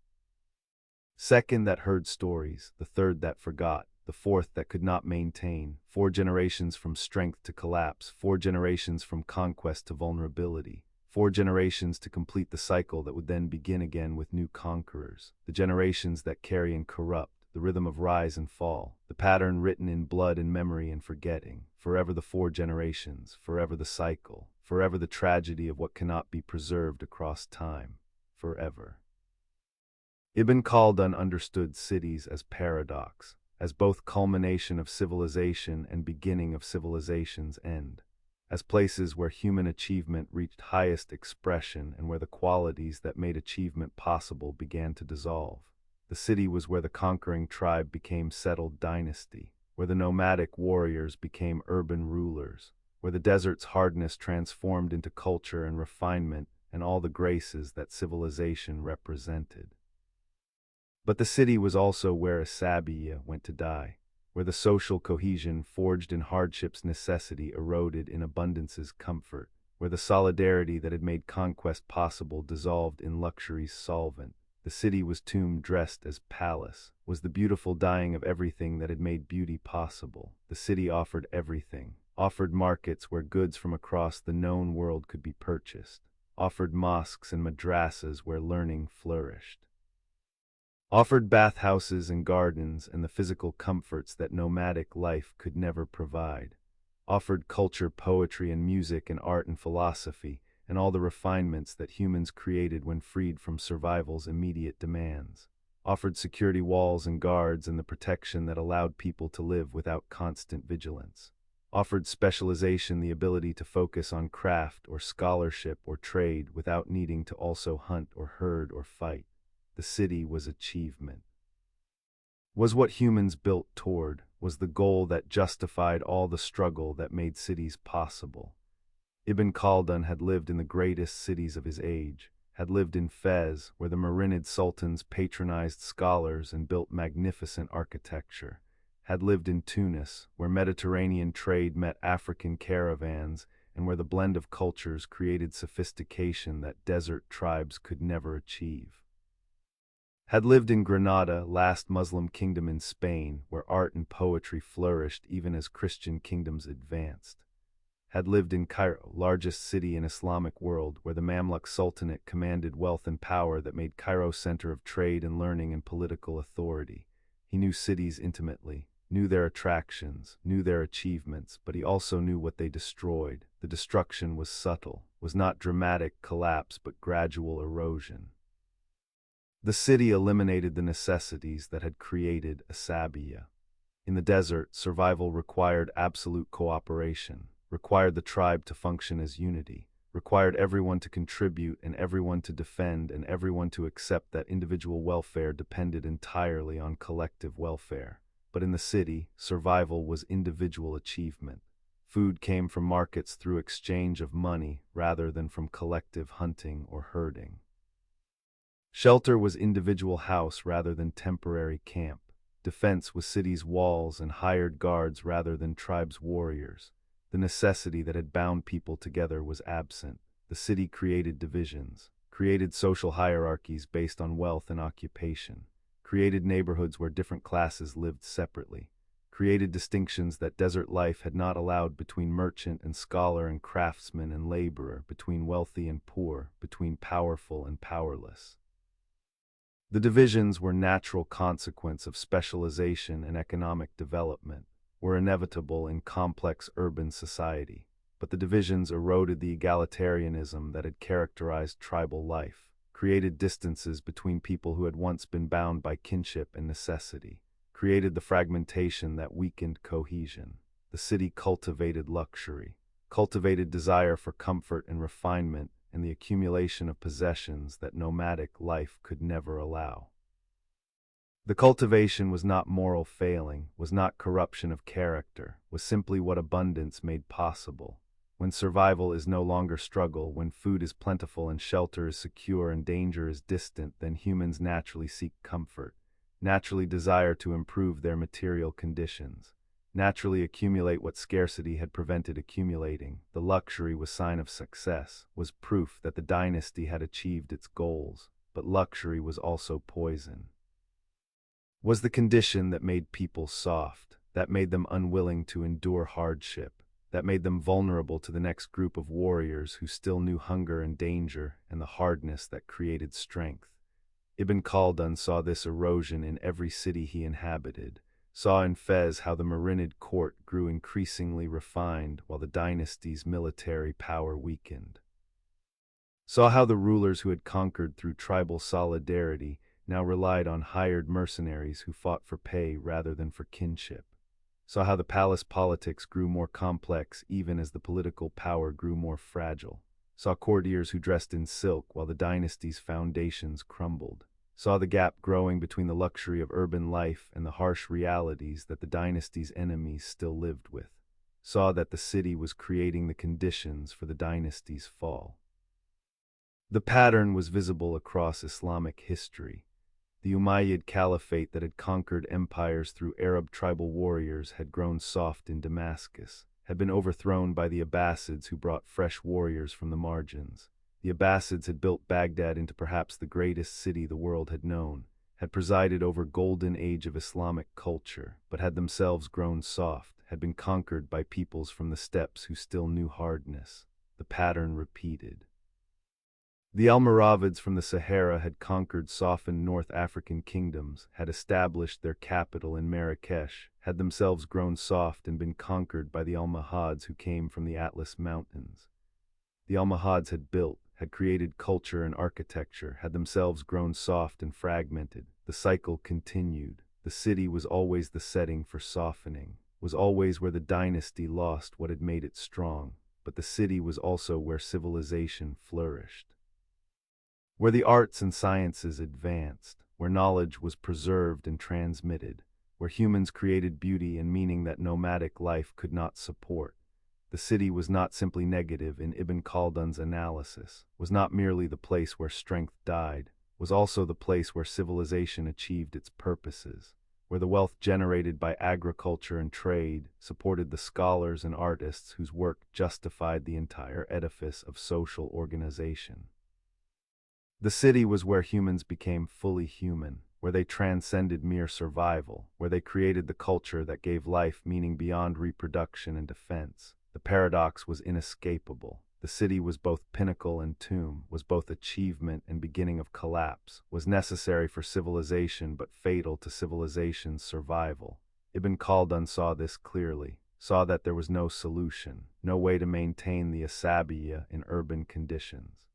Second that heard stories, the third that forgot, the fourth that could not maintain, 4 generations from strength to collapse, 4 generations from conquest to vulnerability, 4 generations to complete the cycle that would then begin again with new conquerors, the generations that carry and corrupt, the rhythm of rise and fall, the pattern written in blood and memory and forgetting, forever the 4 generations, forever the cycle, forever the tragedy of what cannot be preserved across time, forever. Ibn Khaldun understood cities as paradox, as both culmination of civilization and beginning of civilization's end, as places where human achievement reached highest expression and where the qualities that made achievement possible began to dissolve. The city was where the conquering tribe became settled dynasty, where the nomadic warriors became urban rulers, where the desert's hardness transformed into culture and refinement and all the graces that civilization represented. But the city was also where Asabiya went to die, where the social cohesion forged in hardship's necessity eroded in abundance's comfort, where the solidarity that had made conquest possible dissolved in luxury's solvent. The city was tomb dressed as palace, was the beautiful dying of everything that had made beauty possible. The city offered everything, offered markets where goods from across the known world could be purchased, offered mosques and madrasas where learning flourished, offered bathhouses and gardens and the physical comforts that nomadic life could never provide, offered culture, poetry and music and art and philosophy, and all the refinements that humans created when freed from survival's immediate demands, offered security walls and guards and the protection that allowed people to live without constant vigilance, offered specialization, the ability to focus on craft or scholarship or trade without needing to also hunt or herd or fight. The city was achievement. Was what humans built toward, was the goal that justified all the struggle that made cities possible. Ibn Khaldun had lived in the greatest cities of his age, had lived in Fez, where the Marinid sultans patronized scholars and built magnificent architecture, had lived in Tunis, where Mediterranean trade met African caravans and where the blend of cultures created sophistication that desert tribes could never achieve. Had lived in Granada, last Muslim kingdom in Spain, where art and poetry flourished even as Christian kingdoms advanced. Had lived in Cairo, largest city in Islamic world, where the Mamluk Sultanate commanded wealth and power that made Cairo center of trade and learning and political authority. He knew cities intimately, knew their attractions, knew their achievements, but he also knew what they destroyed. The destruction was subtle, was not dramatic collapse but gradual erosion. The city eliminated the necessities that had created Asabiya. In the desert, survival required absolute cooperation, required the tribe to function as unity, required everyone to contribute and everyone to defend and everyone to accept that individual welfare depended entirely on collective welfare. But in the city, survival was individual achievement. Food came from markets through exchange of money rather than from collective hunting or herding. Shelter was individual house rather than temporary camp. Defense was city's walls and hired guards rather than tribes' warriors. The necessity that had bound people together was absent. The city created divisions, created social hierarchies based on wealth and occupation, created neighborhoods where different classes lived separately, created distinctions that desert life had not allowed between merchant and scholar and craftsman and laborer, between wealthy and poor, between powerful and powerless. The divisions were natural consequence of specialization and economic development, were inevitable in complex urban society, but the divisions eroded the egalitarianism that had characterized tribal life, created distances between people who had once been bound by kinship and necessity, created the fragmentation that weakened cohesion. The city cultivated luxury, cultivated desire for comfort and refinement, and the accumulation of possessions that nomadic life could never allow. The cultivation was not moral failing, was not corruption of character, was simply what abundance made possible. When survival is no longer struggle, when food is plentiful and shelter is secure and danger is distant, then humans naturally seek comfort, naturally desire to improve their material conditions, naturally accumulate what scarcity had prevented accumulating. The luxury was sign of success, was proof that the dynasty had achieved its goals, but luxury was also poison. Was the condition that made people soft, that made them unwilling to endure hardship, that made them vulnerable to the next group of warriors who still knew hunger and danger and the hardness that created strength. Ibn Khaldun saw this erosion in every city he inhabited, saw in Fez how the Marinid court grew increasingly refined while the dynasty's military power weakened. Saw how the rulers who had conquered through tribal solidarity now relied on hired mercenaries who fought for pay rather than for kinship. Saw how the palace politics grew more complex even as the political power grew more fragile. Saw courtiers who dressed in silk while the dynasty's foundations crumbled. Saw the gap growing between the luxury of urban life and the harsh realities that the dynasty's enemies still lived with. Saw that the city was creating the conditions for the dynasty's fall. The pattern was visible across Islamic history. The Umayyad Caliphate that had conquered empires through Arab tribal warriors had grown soft in Damascus, had been overthrown by the Abbasids who brought fresh warriors from the margins. The Abbasids had built Baghdad into perhaps the greatest city the world had known, had presided over golden age of Islamic culture, but had themselves grown soft, had been conquered by peoples from the steppes who still knew hardness. The pattern repeated. The Almoravids from the Sahara had conquered softened North African kingdoms, had established their capital in Marrakesh, had themselves grown soft and been conquered by the Almohads who came from the Atlas Mountains. The Almohads had built, had created culture and architecture, had themselves grown soft and fragmented. The cycle continued. The city was always the setting for softening, was always where the dynasty lost what had made it strong, but the city was also where civilization flourished, where the arts and sciences advanced, where knowledge was preserved and transmitted, where humans created beauty and meaning that nomadic life could not support. The city was not simply negative in Ibn Khaldun's analysis, was not merely the place where strength died, was also the place where civilization achieved its purposes, where the wealth generated by agriculture and trade supported the scholars and artists whose work justified the entire edifice of social organization. The city was where humans became fully human, where they transcended mere survival, where they created the culture that gave life meaning beyond reproduction and defense. The paradox was inescapable. The city was both pinnacle and tomb, was both achievement and beginning of collapse, was necessary for civilization but fatal to civilization's survival. Ibn Khaldun saw this clearly, saw that there was no solution, no way to maintain the asabiyyah in urban conditions,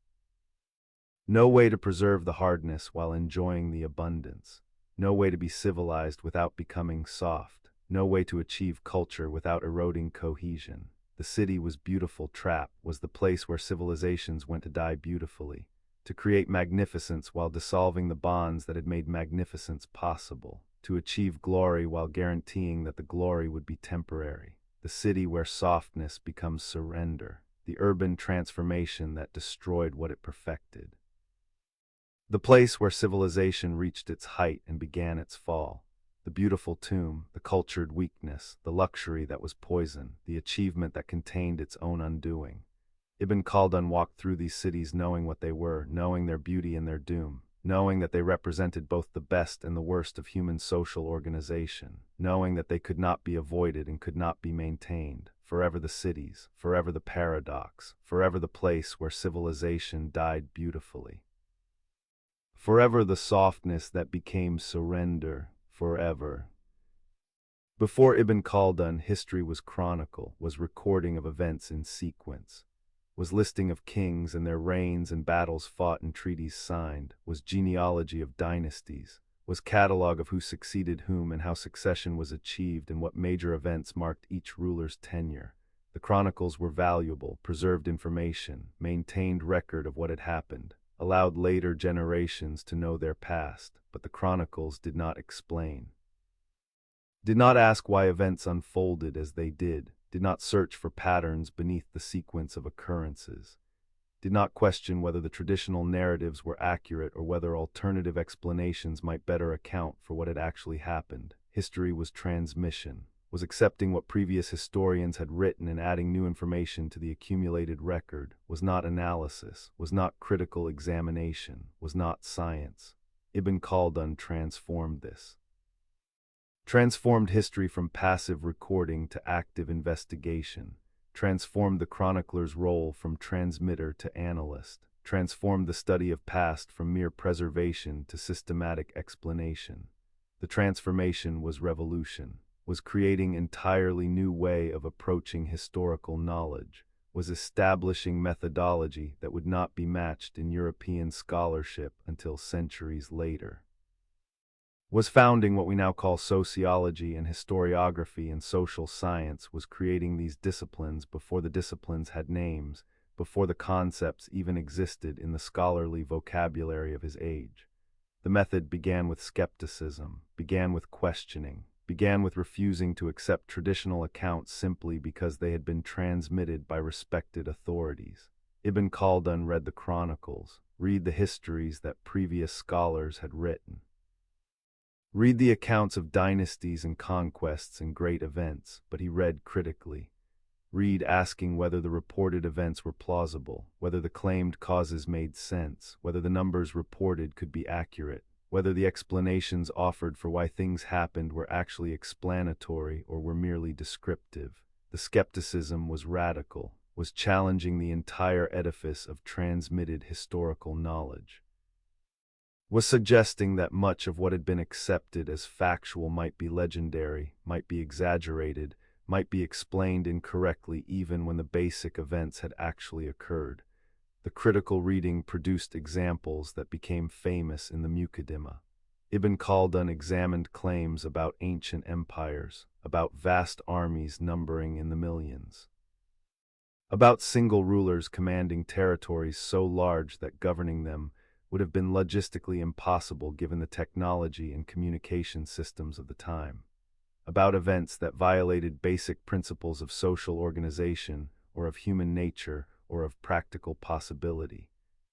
no way to preserve the hardness while enjoying the abundance, no way to be civilized without becoming soft, no way to achieve culture without eroding cohesion. The city was beautiful trap, was the place where civilizations went to die beautifully, to create magnificence while dissolving the bonds that had made magnificence possible, to achieve glory while guaranteeing that the glory would be temporary. The city where softness becomes surrender, the urban transformation that destroyed what it perfected. The place where civilization reached its height and began its fall. The beautiful tomb, the cultured weakness, the luxury that was poison, the achievement that contained its own undoing. Ibn Khaldun walked through these cities knowing what they were, knowing their beauty and their doom, knowing that they represented both the best and the worst of human social organization, knowing that they could not be avoided and could not be maintained. Forever the cities, forever the paradox, forever the place where civilization died beautifully. Forever the softness that became surrender, forever. Before Ibn Khaldun, history was chronicle, was recording of events in sequence. Was listing of kings and their reigns and battles fought and treaties signed, was genealogy of dynasties, was catalog of who succeeded whom and how succession was achieved and what major events marked each ruler's tenure. The chronicles were valuable, preserved information, maintained record of what had happened, allowed later generations to know their past, but the chronicles did not explain. Did not ask why events unfolded as they did not search for patterns beneath the sequence of occurrences, did not question whether the traditional narratives were accurate or whether alternative explanations might better account for what had actually happened. History was transmission, was accepting what previous historians had written and adding new information to the accumulated record, was not analysis, was not critical examination, was not science. Ibn Khaldun transformed this. Transformed history from passive recording to active investigation, transformed the chronicler's role from transmitter to analyst, transformed the study of past from mere preservation to systematic explanation. The transformation was revolution, was creating entirely new way of approaching historical knowledge, was establishing methodology that would not be matched in European scholarship until centuries later. Was founding what we now call sociology and historiography and social science, was creating these disciplines before the disciplines had names, before the concepts even existed in the scholarly vocabulary of his age. The method began with skepticism, began with questioning, began with refusing to accept traditional accounts simply because they had been transmitted by respected authorities. Ibn Khaldun read the chronicles, read the histories that previous scholars had written. Read the accounts of dynasties and conquests and great events, but he read critically. Read asking whether the reported events were plausible, whether the claimed causes made sense, whether the numbers reported could be accurate, whether the explanations offered for why things happened were actually explanatory or were merely descriptive. The skepticism was radical, was challenging the entire edifice of transmitted historical knowledge, was suggesting that much of what had been accepted as factual might be legendary, might be exaggerated, might be explained incorrectly even when the basic events had actually occurred. The critical reading produced examples that became famous in the Muqaddimah. Ibn Khaldun examined claims about ancient empires, about vast armies numbering in the millions, about single rulers commanding territories so large that governing them would have been logistically impossible given the technology and communication systems of the time, about events that violated basic principles of social organization or of human nature or of practical possibility.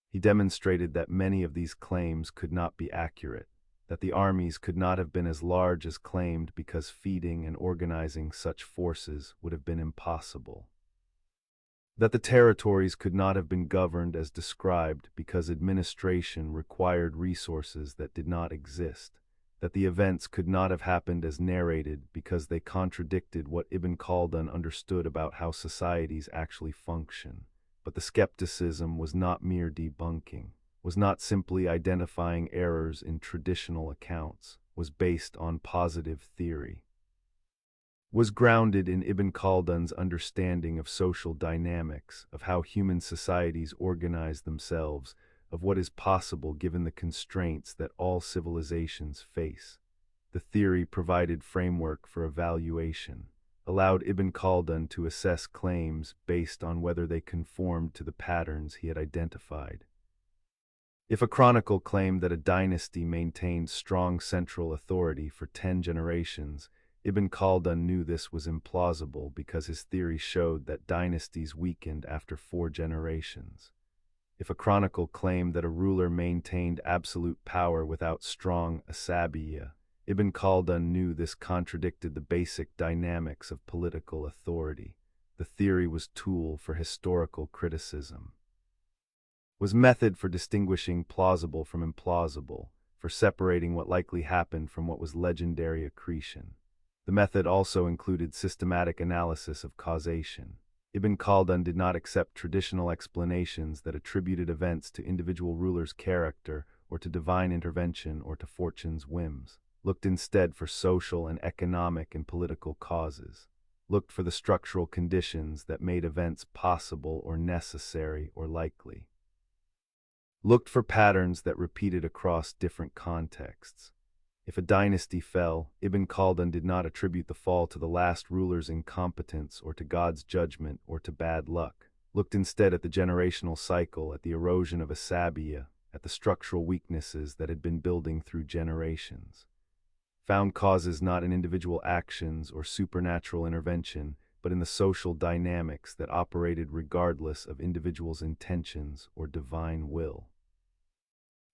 He demonstrated that many of these claims could not be accurate, that the armies could not have been as large as claimed because feeding and organizing such forces would have been impossible, that the territories could not have been governed as described because administration required resources that did not exist, that the events could not have happened as narrated because they contradicted what Ibn Khaldun understood about how societies actually function. But the skepticism was not mere debunking, was not simply identifying errors in traditional accounts, was based on positive theory, was grounded in Ibn Khaldun's understanding of social dynamics, of how human societies organize themselves, of what is possible given the constraints that all civilizations face. The theory provided framework for evaluation, allowed Ibn Khaldun to assess claims based on whether they conformed to the patterns he had identified. If a chronicle claimed that a dynasty maintained strong central authority for 10 generations, Ibn Khaldun knew this was implausible because his theory showed that dynasties weakened after 4 generations. If a chronicle claimed that a ruler maintained absolute power without strong asabiyyah, Ibn Khaldun knew this contradicted the basic dynamics of political authority. The theory was tool for historical criticism, was method for distinguishing plausible from implausible, for separating what likely happened from what was legendary accretion. The method also included systematic analysis of causation. Ibn Khaldun did not accept traditional explanations that attributed events to individual rulers' character or to divine intervention or to fortune's whims, looked instead for social and economic and political causes, looked for the structural conditions that made events possible or necessary or likely, looked for patterns that repeated across different contexts. If a dynasty fell, Ibn Khaldun did not attribute the fall to the last ruler's incompetence or to God's judgment or to bad luck, looked instead at the generational cycle, at the erosion of asabiyyah, at the structural weaknesses that had been building through generations. Found causes not in individual actions or supernatural intervention, but in the social dynamics that operated regardless of individuals' intentions or divine will.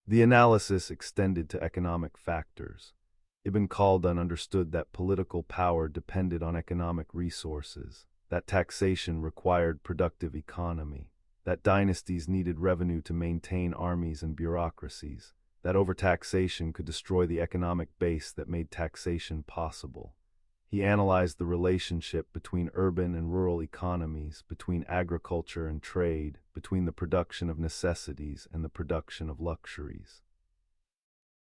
The analysis extended to economic factors. Ibn Khaldun understood that political power depended on economic resources, that taxation required productive economy, that dynasties needed revenue to maintain armies and bureaucracies, that overtaxation could destroy the economic base that made taxation possible. He analyzed the relationship between urban and rural economies, between agriculture and trade, between the production of necessities and the production of luxuries.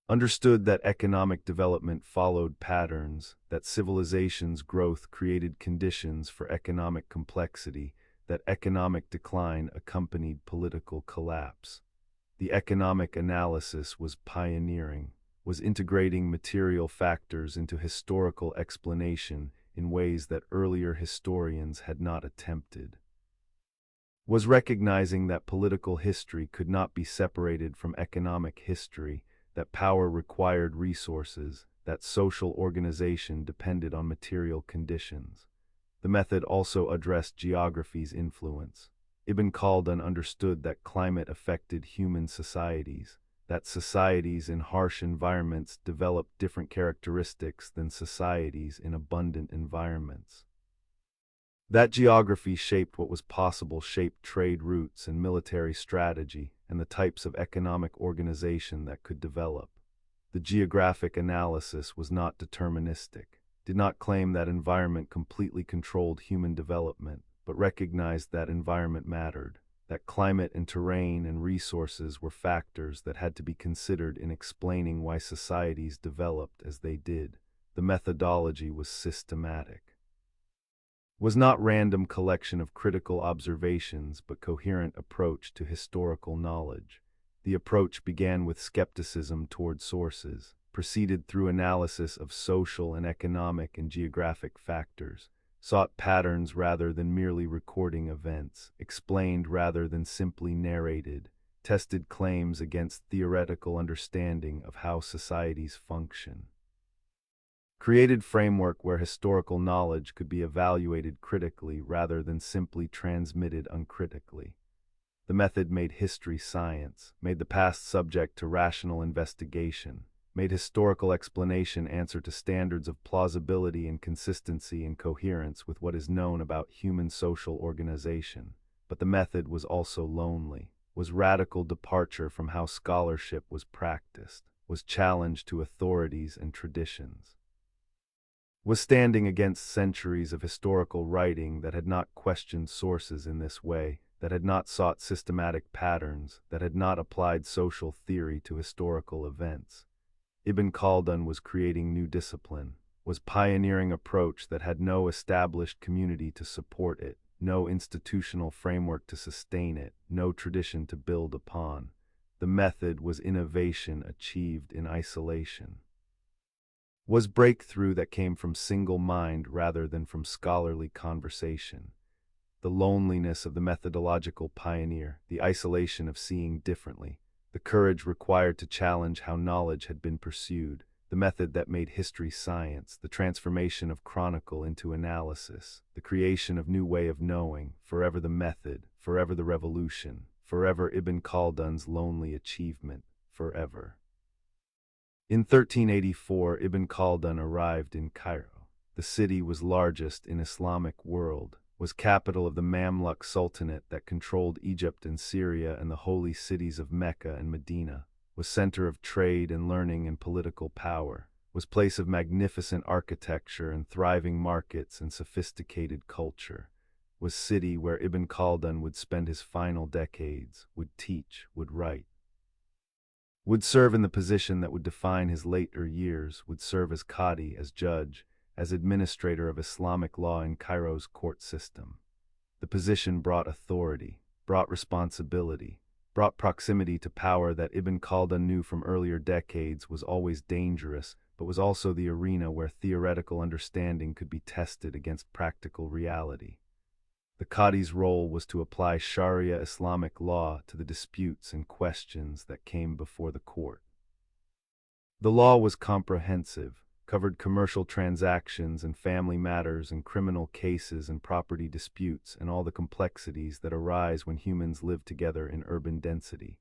Understood that economic development followed patterns, that civilization's growth created conditions for economic complexity, that economic decline accompanied political collapse. The economic analysis was pioneering, was integrating material factors into historical explanation in ways that earlier historians had not attempted, was recognizing that political history could not be separated from economic history, that power required resources, that social organization depended on material conditions. The method also addressed geography's influence. Ibn Khaldun understood that climate affected human societies, that societies in harsh environments developed different characteristics than societies in abundant environments. That geography shaped what was possible, shaped trade routes and military strategy, and the types of economic organization that could develop. The geographic analysis was not deterministic, did not claim that environment completely controlled human development, but recognized that environment mattered, that climate and terrain and resources were factors that had to be considered in explaining why societies developed as they did. The methodology was systematic, was not random collection of critical observations but coherent approach to historical knowledge. The approach began with skepticism toward sources, proceeded through analysis of social and economic and geographic factors, sought patterns rather than merely recording events, explained rather than simply narrated, tested claims against theoretical understanding of how societies function, created framework where historical knowledge could be evaluated critically rather than simply transmitted uncritically. The method made history science, made the past subject to rational investigation, made historical explanation answer to standards of plausibility and consistency and coherence with what is known about human social organization. But the method was also lonely, was radical departure from how scholarship was practiced, was challenge to authorities and traditions, was standing against centuries of historical writing that had not questioned sources in this way, that had not sought systematic patterns, that had not applied social theory to historical events. Ibn Khaldun was creating new discipline, was pioneering approach that had no established community to support it, no institutional framework to sustain it, no tradition to build upon. The method was innovation achieved in isolation, was breakthrough that came from single mind rather than from scholarly conversation. The loneliness of the methodological pioneer, the isolation of seeing differently, the courage required to challenge how knowledge had been pursued, the method that made history science, the transformation of chronicle into analysis, the creation of new way of knowing, forever the method, forever the revolution, forever Ibn Khaldun's lonely achievement, forever. In 1384, Ibn Khaldun arrived in Cairo. The city was largest in Islamic world, was capital of the Mamluk Sultanate that controlled Egypt and Syria and the holy cities of Mecca and Medina, was center of trade and learning and political power, was place of magnificent architecture and thriving markets and sophisticated culture, was city where Ibn Khaldun would spend his final decades, would teach, would write, would serve in the position that would define his later years, would serve as qadi, as judge, as administrator of Islamic law in Cairo's court system. The position brought authority, brought responsibility, brought proximity to power that Ibn Khaldun knew from earlier decades was always dangerous, but was also the arena where theoretical understanding could be tested against practical reality. The Qadi's role was to apply Sharia Islamic law to the disputes and questions that came before the court. The law was comprehensive, covered commercial transactions and family matters and criminal cases and property disputes and all the complexities that arise when humans live together in urban density.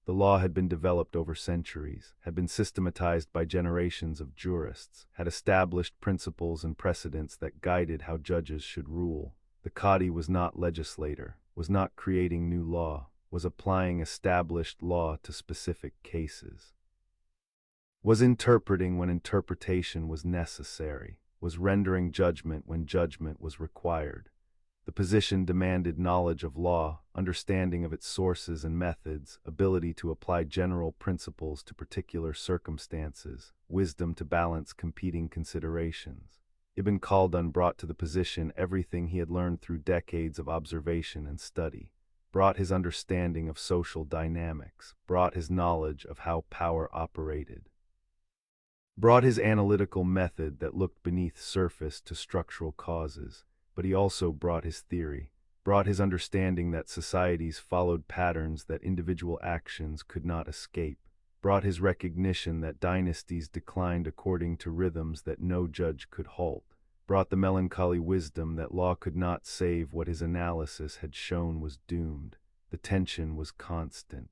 The law had been developed over centuries, had been systematized by generations of jurists, had established principles and precedents that guided how judges should rule. The Qadi was not legislator, was not creating new law, was applying established law to specific cases, was interpreting when interpretation was necessary, was rendering judgment when judgment was required. The position demanded knowledge of law, understanding of its sources and methods, ability to apply general principles to particular circumstances, wisdom to balance competing considerations. Ibn Khaldun brought to the position everything he had learned through decades of observation and study, brought his understanding of social dynamics, brought his knowledge of how power operated, brought his analytical method that looked beneath surface to structural causes, but he also brought his theory, brought his understanding that societies followed patterns that individual actions could not escape, brought his recognition that dynasties declined according to rhythms that no judge could halt, brought the melancholy wisdom that law could not save what his analysis had shown was doomed. The tension was constant.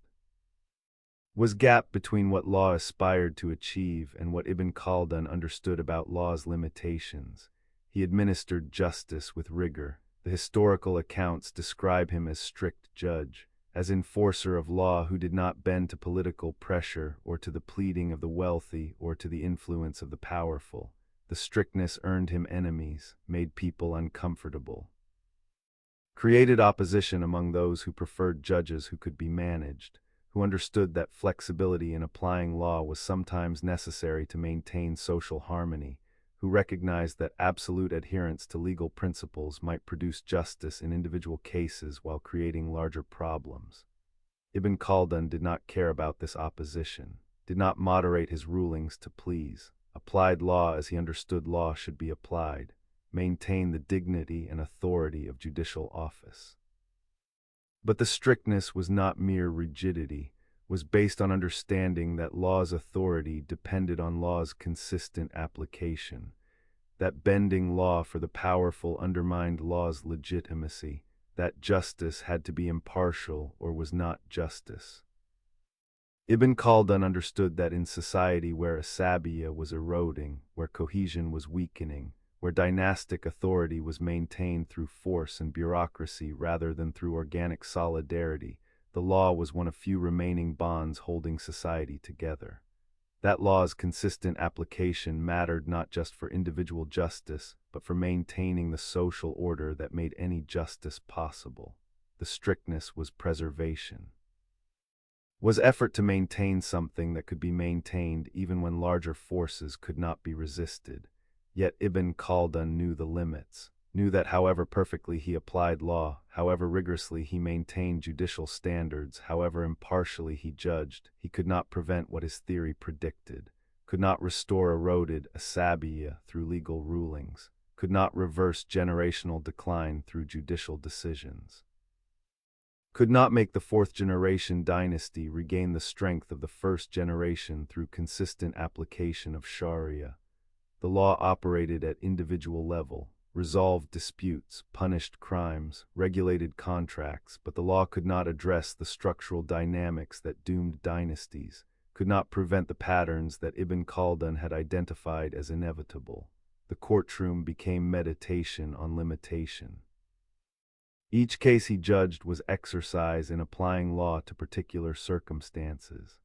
Was gap between what law aspired to achieve and what Ibn Khaldun understood about law's limitations. He administered justice with rigor. The historical accounts describe him as strict judge, as enforcer of law who did not bend to political pressure or to the pleading of the wealthy or to the influence of the powerful. The strictness earned him enemies, made people uncomfortable, created opposition among those who preferred judges who could be managed, who understood that flexibility in applying law was sometimes necessary to maintain social harmony, who recognized that absolute adherence to legal principles might produce justice in individual cases while creating larger problems. Ibn Khaldun did not care about this opposition, did not moderate his rulings to please, applied law as he understood law should be applied, maintained the dignity and authority of judicial office. But the strictness was not mere rigidity, was based on understanding that law's authority depended on law's consistent application, that bending law for the powerful undermined law's legitimacy, that justice had to be impartial or was not justice. Ibn Khaldun understood that in society where asabiya was eroding, where cohesion was weakening, where dynastic authority was maintained through force and bureaucracy rather than through organic solidarity, the law was one of few remaining bonds holding society together. That law's consistent application mattered not just for individual justice, but for maintaining the social order that made any justice possible. The strictness was preservation, was effort to maintain something that could be maintained even when larger forces could not be resisted. Yet Ibn Khaldun knew the limits, knew that however perfectly he applied law, however rigorously he maintained judicial standards, however impartially he judged, he could not prevent what his theory predicted, could not restore eroded asabiya through legal rulings, could not reverse generational decline through judicial decisions, could not make the fourth-generation dynasty regain the strength of the first generation through consistent application of Sharia. The law operated at individual level, resolved disputes, punished crimes, regulated contracts, but the law could not address the structural dynamics that doomed dynasties, could not prevent the patterns that Ibn Khaldun had identified as inevitable. The courtroom became meditation on limitation. Each case he judged was exercise in applying law to particular circumstances,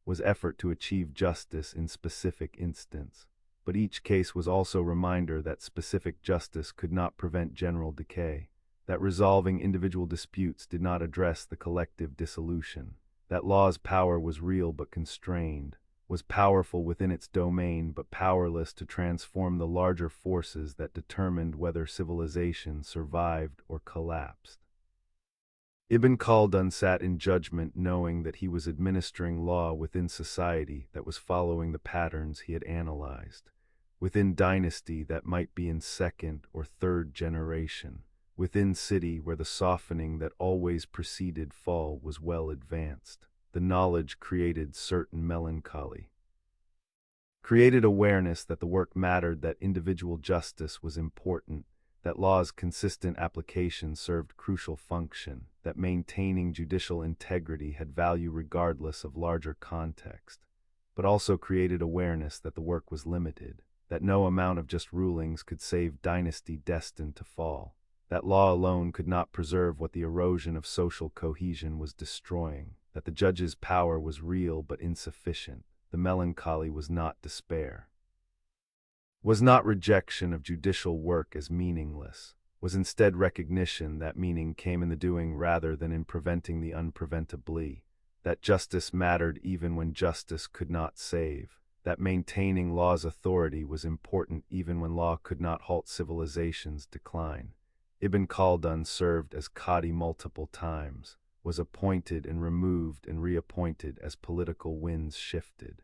was effort to achieve justice in specific instance. But each case was also a reminder that specific justice could not prevent general decay, that resolving individual disputes did not address the collective dissolution, that law's power was real but constrained, was powerful within its domain but powerless to transform the larger forces that determined whether civilization survived or collapsed. Ibn Khaldun sat in judgment knowing that he was administering law within society that was following the patterns he had analyzed, within dynasty that might be in second or third generation, within city where the softening that always preceded fall was well advanced. The knowledge created certain melancholy, created awareness that the work mattered, that individual justice was important, that law's consistent application served crucial function, that maintaining judicial integrity had value regardless of larger context, but also created awareness that the work was limited, that no amount of just rulings could save dynasty destined to fall, that law alone could not preserve what the erosion of social cohesion was destroying, that the judge's power was real but insufficient. The melancholy was not despair, was not rejection of judicial work as meaningless, was instead recognition that meaning came in the doing rather than in preventing the unpreventably, that justice mattered even when justice could not save, that maintaining law's authority was important even when law could not halt civilization's decline. Ibn Khaldun served as Qadi multiple times, was appointed and removed and reappointed as political winds shifted.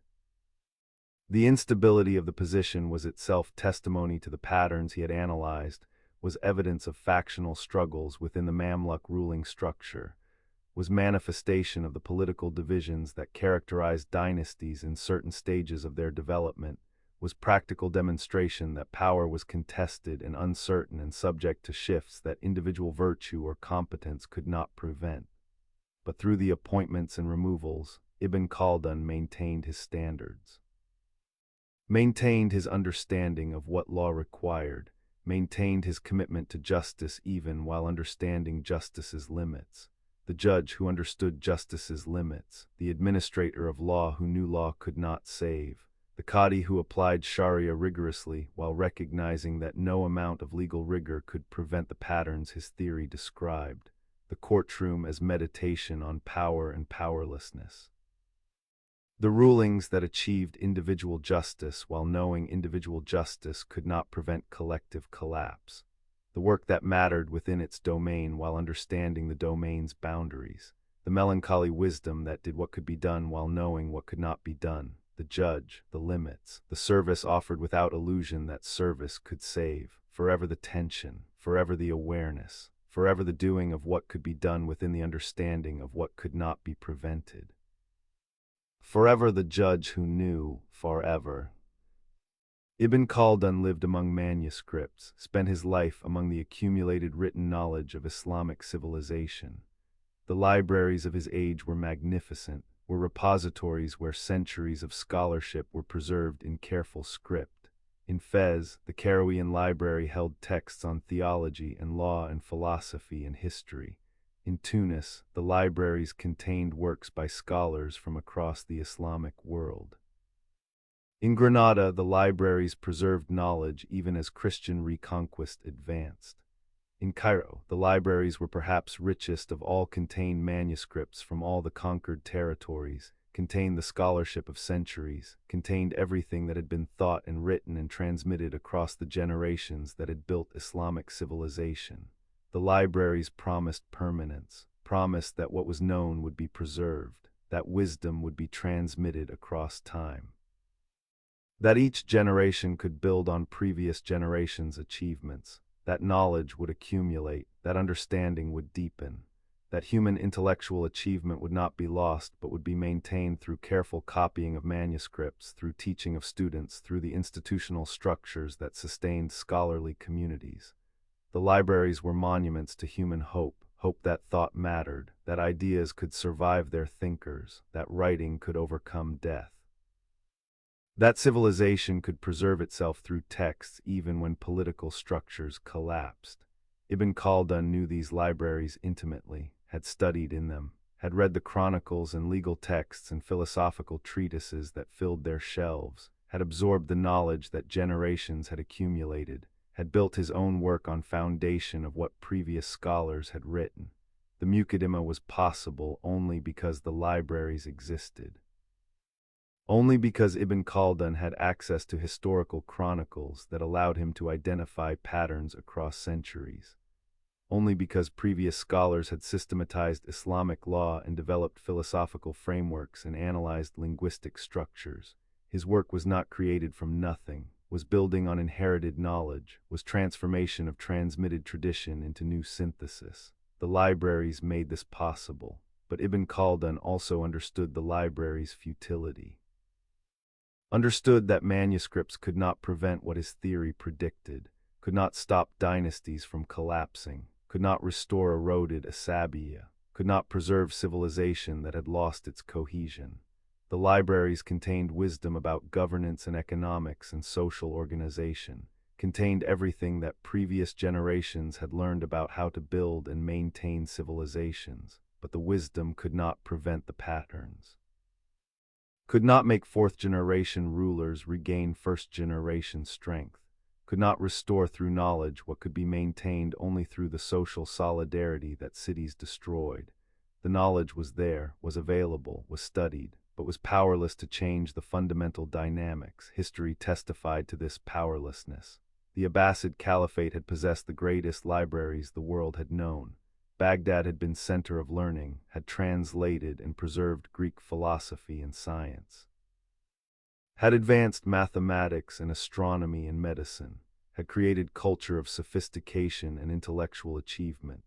The instability of the position was itself testimony to the patterns he had analyzed, was evidence of factional struggles within the Mamluk ruling structure, was manifestation of the political divisions that characterized dynasties in certain stages of their development, was practical demonstration that power was contested and uncertain and subject to shifts that individual virtue or competence could not prevent. But through the appointments and removals, Ibn Khaldun maintained his standards, maintained his understanding of what law required, maintained his commitment to justice even while understanding justice's limits. The judge who understood justice's limits, the administrator of law who knew law could not save, the Qadi who applied Sharia rigorously while recognizing that no amount of legal rigor could prevent the patterns his theory described, the courtroom as meditation on power and powerlessness. The rulings that achieved individual justice while knowing individual justice could not prevent collective collapse. The work that mattered within its domain while understanding the domain's boundaries. The melancholy wisdom that did what could be done while knowing what could not be done. The judge, the limits, the service offered without illusion that service could save. Forever the tension, forever the awareness, forever the doing of what could be done within the understanding of what could not be prevented. Forever the judge who knew, forever. Ibn Khaldun lived among manuscripts, spent his life among the accumulated written knowledge of Islamic civilization. The libraries of his age were magnificent, were repositories where centuries of scholarship were preserved in careful script. In Fez, the Cairawian library held texts on theology and law and philosophy and history. In Tunis, the libraries contained works by scholars from across the Islamic world. In Granada, the libraries preserved knowledge even as Christian reconquest advanced. In Cairo, the libraries were perhaps richest of all, contained manuscripts from all the conquered territories, contained the scholarship of centuries, contained everything that had been thought and written and transmitted across the generations that had built Islamic civilization. The libraries promised permanence, promised that what was known would be preserved, that wisdom would be transmitted across time, that each generation could build on previous generations' achievements, that knowledge would accumulate, that understanding would deepen, that human intellectual achievement would not be lost but would be maintained through careful copying of manuscripts, through teaching of students, through the institutional structures that sustained scholarly communities. The libraries were monuments to human hope, hope that thought mattered, that ideas could survive their thinkers, that writing could overcome death, that civilization could preserve itself through texts even when political structures collapsed. Ibn Khaldun knew these libraries intimately, had studied in them, had read the chronicles and legal texts and philosophical treatises that filled their shelves, had absorbed the knowledge that generations had accumulated, had built his own work on foundation of what previous scholars had written. The Muqaddimah was possible only because the libraries existed. Only because Ibn Khaldun had access to historical chronicles that allowed him to identify patterns across centuries. Only because previous scholars had systematized Islamic law and developed philosophical frameworks and analyzed linguistic structures. His work was not created from nothing, was building on inherited knowledge, was transformation of transmitted tradition into new synthesis. The libraries made this possible, but Ibn Khaldun also understood the library's futility. Understood that manuscripts could not prevent what his theory predicted, could not stop dynasties from collapsing, could not restore eroded asabiya, could not preserve civilization that had lost its cohesion. The libraries contained wisdom about governance and economics and social organization, contained everything that previous generations had learned about how to build and maintain civilizations, but the wisdom could not prevent the patterns. Could not make fourth-generation rulers regain first-generation strength, could not restore through knowledge what could be maintained only through the social solidarity that cities destroyed. The knowledge was there, was available, was studied, but was powerless to change the fundamental dynamics. History testified to this powerlessness. The Abbasid Caliphate had possessed the greatest libraries the world had known. Baghdad had been center of learning, had translated and preserved Greek philosophy and science, had advanced mathematics and astronomy and medicine, had created culture of sophistication and intellectual achievement.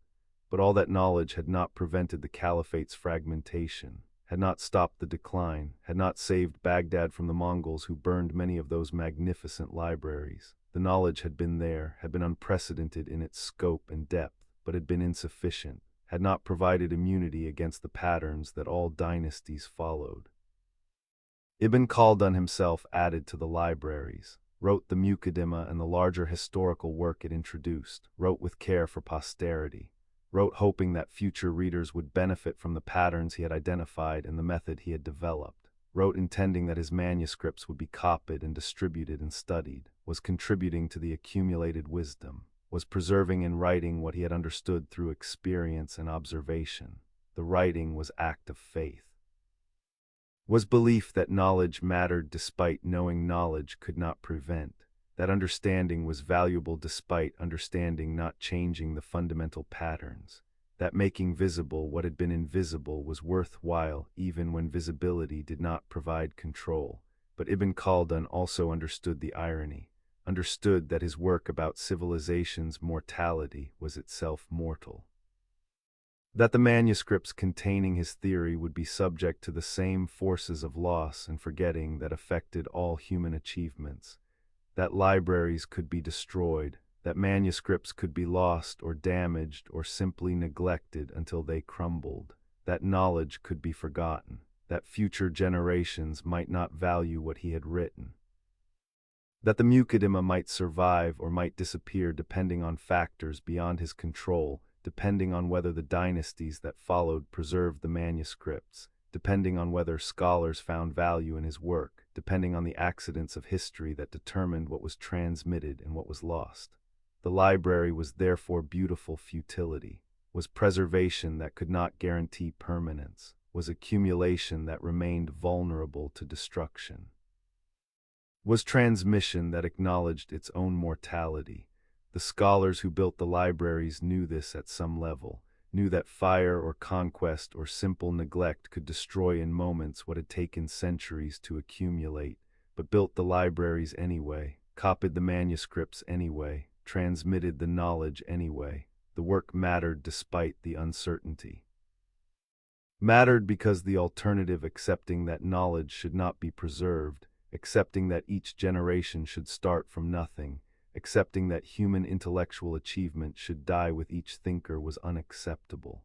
But all that knowledge had not prevented the caliphate's fragmentation, had not stopped the decline, had not saved Baghdad from the Mongols who burned many of those magnificent libraries. The knowledge had been there, had been unprecedented in its scope and depth, but had been insufficient, had not provided immunity against the patterns that all dynasties followed. Ibn Khaldun himself added to the libraries, wrote the Muqaddimah and the larger historical work it introduced, wrote with care for posterity, wrote hoping that future readers would benefit from the patterns he had identified and the method he had developed, wrote intending that his manuscripts would be copied and distributed and studied, was contributing to the accumulated wisdom, was preserving in writing what he had understood through experience and observation. The writing was act of faith. Was belief that knowledge mattered despite knowing knowledge could not prevent, that understanding was valuable despite understanding not changing the fundamental patterns, that making visible what had been invisible was worthwhile even when visibility did not provide control. But Ibn Khaldun also understood the irony, understood that his work about civilization's mortality was itself mortal. That the manuscripts containing his theory would be subject to the same forces of loss and forgetting that affected all human achievements, that libraries could be destroyed, that manuscripts could be lost or damaged or simply neglected until they crumbled, that knowledge could be forgotten, that future generations might not value what he had written, that the Muqaddimah might survive or might disappear depending on factors beyond his control, depending on whether the dynasties that followed preserved the manuscripts, depending on whether scholars found value in his work, depending on the accidents of history that determined what was transmitted and what was lost. The library was therefore beautiful futility, was preservation that could not guarantee permanence, was accumulation that remained vulnerable to destruction, was transmission that acknowledged its own mortality. The scholars who built the libraries knew this at some level, knew that fire or conquest or simple neglect could destroy in moments what had taken centuries to accumulate, but built the libraries anyway, copied the manuscripts anyway, transmitted the knowledge anyway. The work mattered despite the uncertainty. Mattered because the alternative, accepting that knowledge should not be preserved, accepting that each generation should start from nothing, accepting that human intellectual achievement should die with each thinker, was unacceptable.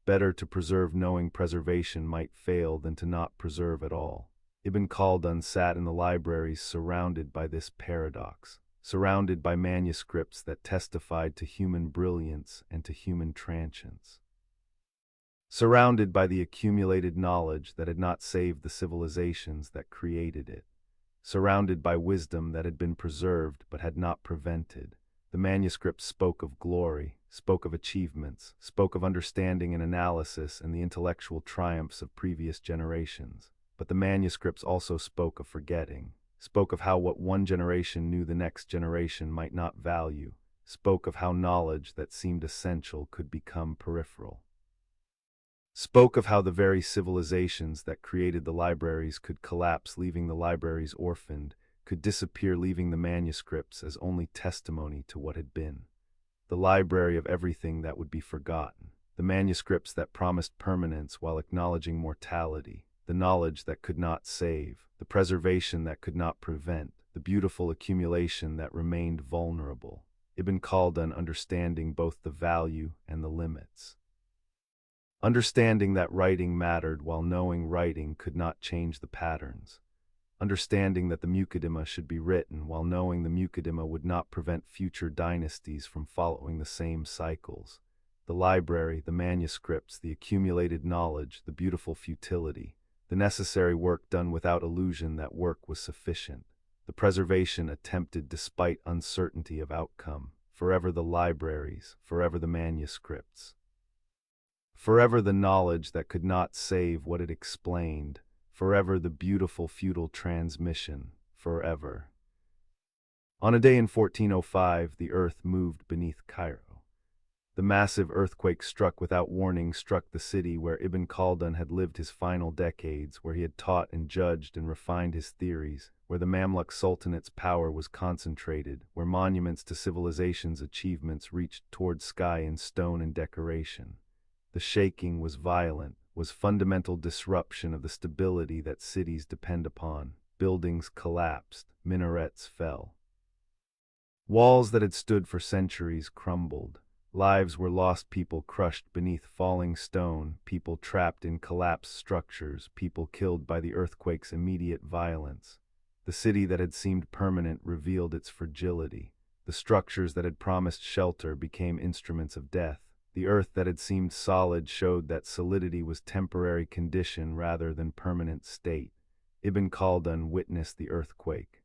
Better to preserve knowing preservation might fail than to not preserve at all. Ibn Khaldun sat in the libraries surrounded by this paradox, surrounded by manuscripts that testified to human brilliance and to human transience, surrounded by the accumulated knowledge that had not saved the civilizations that created it, surrounded by wisdom that had been preserved but had not prevented. The manuscript spoke of glory, spoke of achievements, spoke of understanding and analysis and the intellectual triumphs of previous generations. but the manuscripts also spoke of forgetting, spoke of how what one generation knew the next generation might not value, spoke of how knowledge that seemed essential could become peripheral, spoke of how the very civilizations that created the libraries could collapse, leaving the libraries orphaned, could disappear, leaving the manuscripts as only testimony to what had been. The library of everything that would be forgotten, the manuscripts that promised permanence while acknowledging mortality, the knowledge that could not save, the preservation that could not prevent, the beautiful accumulation that remained vulnerable. Ibn Khaldun understanding both the value and the limits. Understanding that writing mattered while knowing writing could not change the patterns. Understanding that the Muqaddimah should be written while knowing the Muqaddimah would not prevent future dynasties from following the same cycles. The library, the manuscripts, the accumulated knowledge, the beautiful futility, the necessary work done without illusion that work was sufficient, the preservation attempted despite uncertainty of outcome, forever the libraries, forever the manuscripts. Forever the knowledge that could not save what it explained, forever the beautiful feudal transmission, forever. On a day in 1405, the earth moved beneath Cairo. The massive earthquake struck without warning, struck the city where Ibn Khaldun had lived his final decades, where he had taught and judged and refined his theories, where the Mamluk Sultanate's power was concentrated, where monuments to civilization's achievements reached toward sky in stone and decoration. The shaking was violent, was fundamental disruption of the stability that cities depend upon. Buildings collapsed, minarets fell. Walls that had stood for centuries crumbled. Lives were lost, people crushed beneath falling stone, people trapped in collapsed structures, people killed by the earthquake's immediate violence. The city that had seemed permanent revealed its fragility. The structures that had promised shelter became instruments of death. The earth that had seemed solid showed that solidity was temporary condition rather than permanent state. Ibn Khaldun witnessed the earthquake.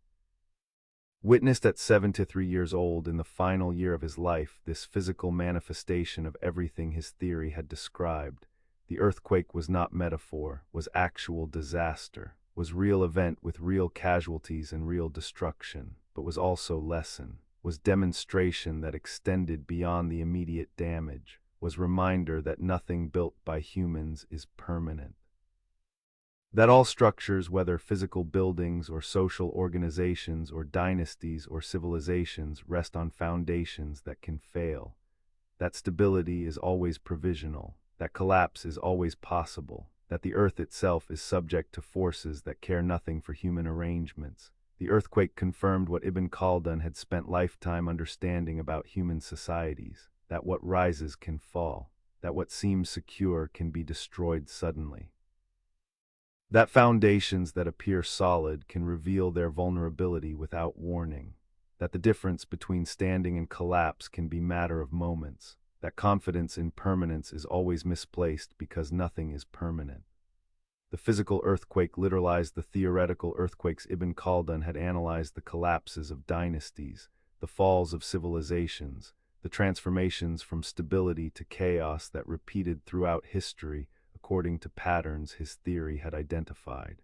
Witnessed at 73 years old, in the final year of his life, this physical manifestation of everything his theory had described. The earthquake was not metaphor, was actual disaster, was real event with real casualties and real destruction, but was also lesson, was demonstration that extended beyond the immediate damage, was reminder that nothing built by humans is permanent. That all structures, whether physical buildings or social organizations or dynasties or civilizations, rest on foundations that can fail. That stability is always provisional, that collapse is always possible, that the earth itself is subject to forces that care nothing for human arrangements. The earthquake confirmed what Ibn Khaldun had spent lifetime understanding about human societies, that what rises can fall, that what seems secure can be destroyed suddenly. That foundations that appear solid can reveal their vulnerability without warning, that the difference between standing and collapse can be matter of moments, that confidence in permanence is always misplaced because nothing is permanent. The physical earthquake literalized the theoretical earthquakes. Ibn Khaldun had analyzed the collapses of dynasties, the falls of civilizations, the transformations from stability to chaos that repeated throughout history, according to patterns his theory had identified.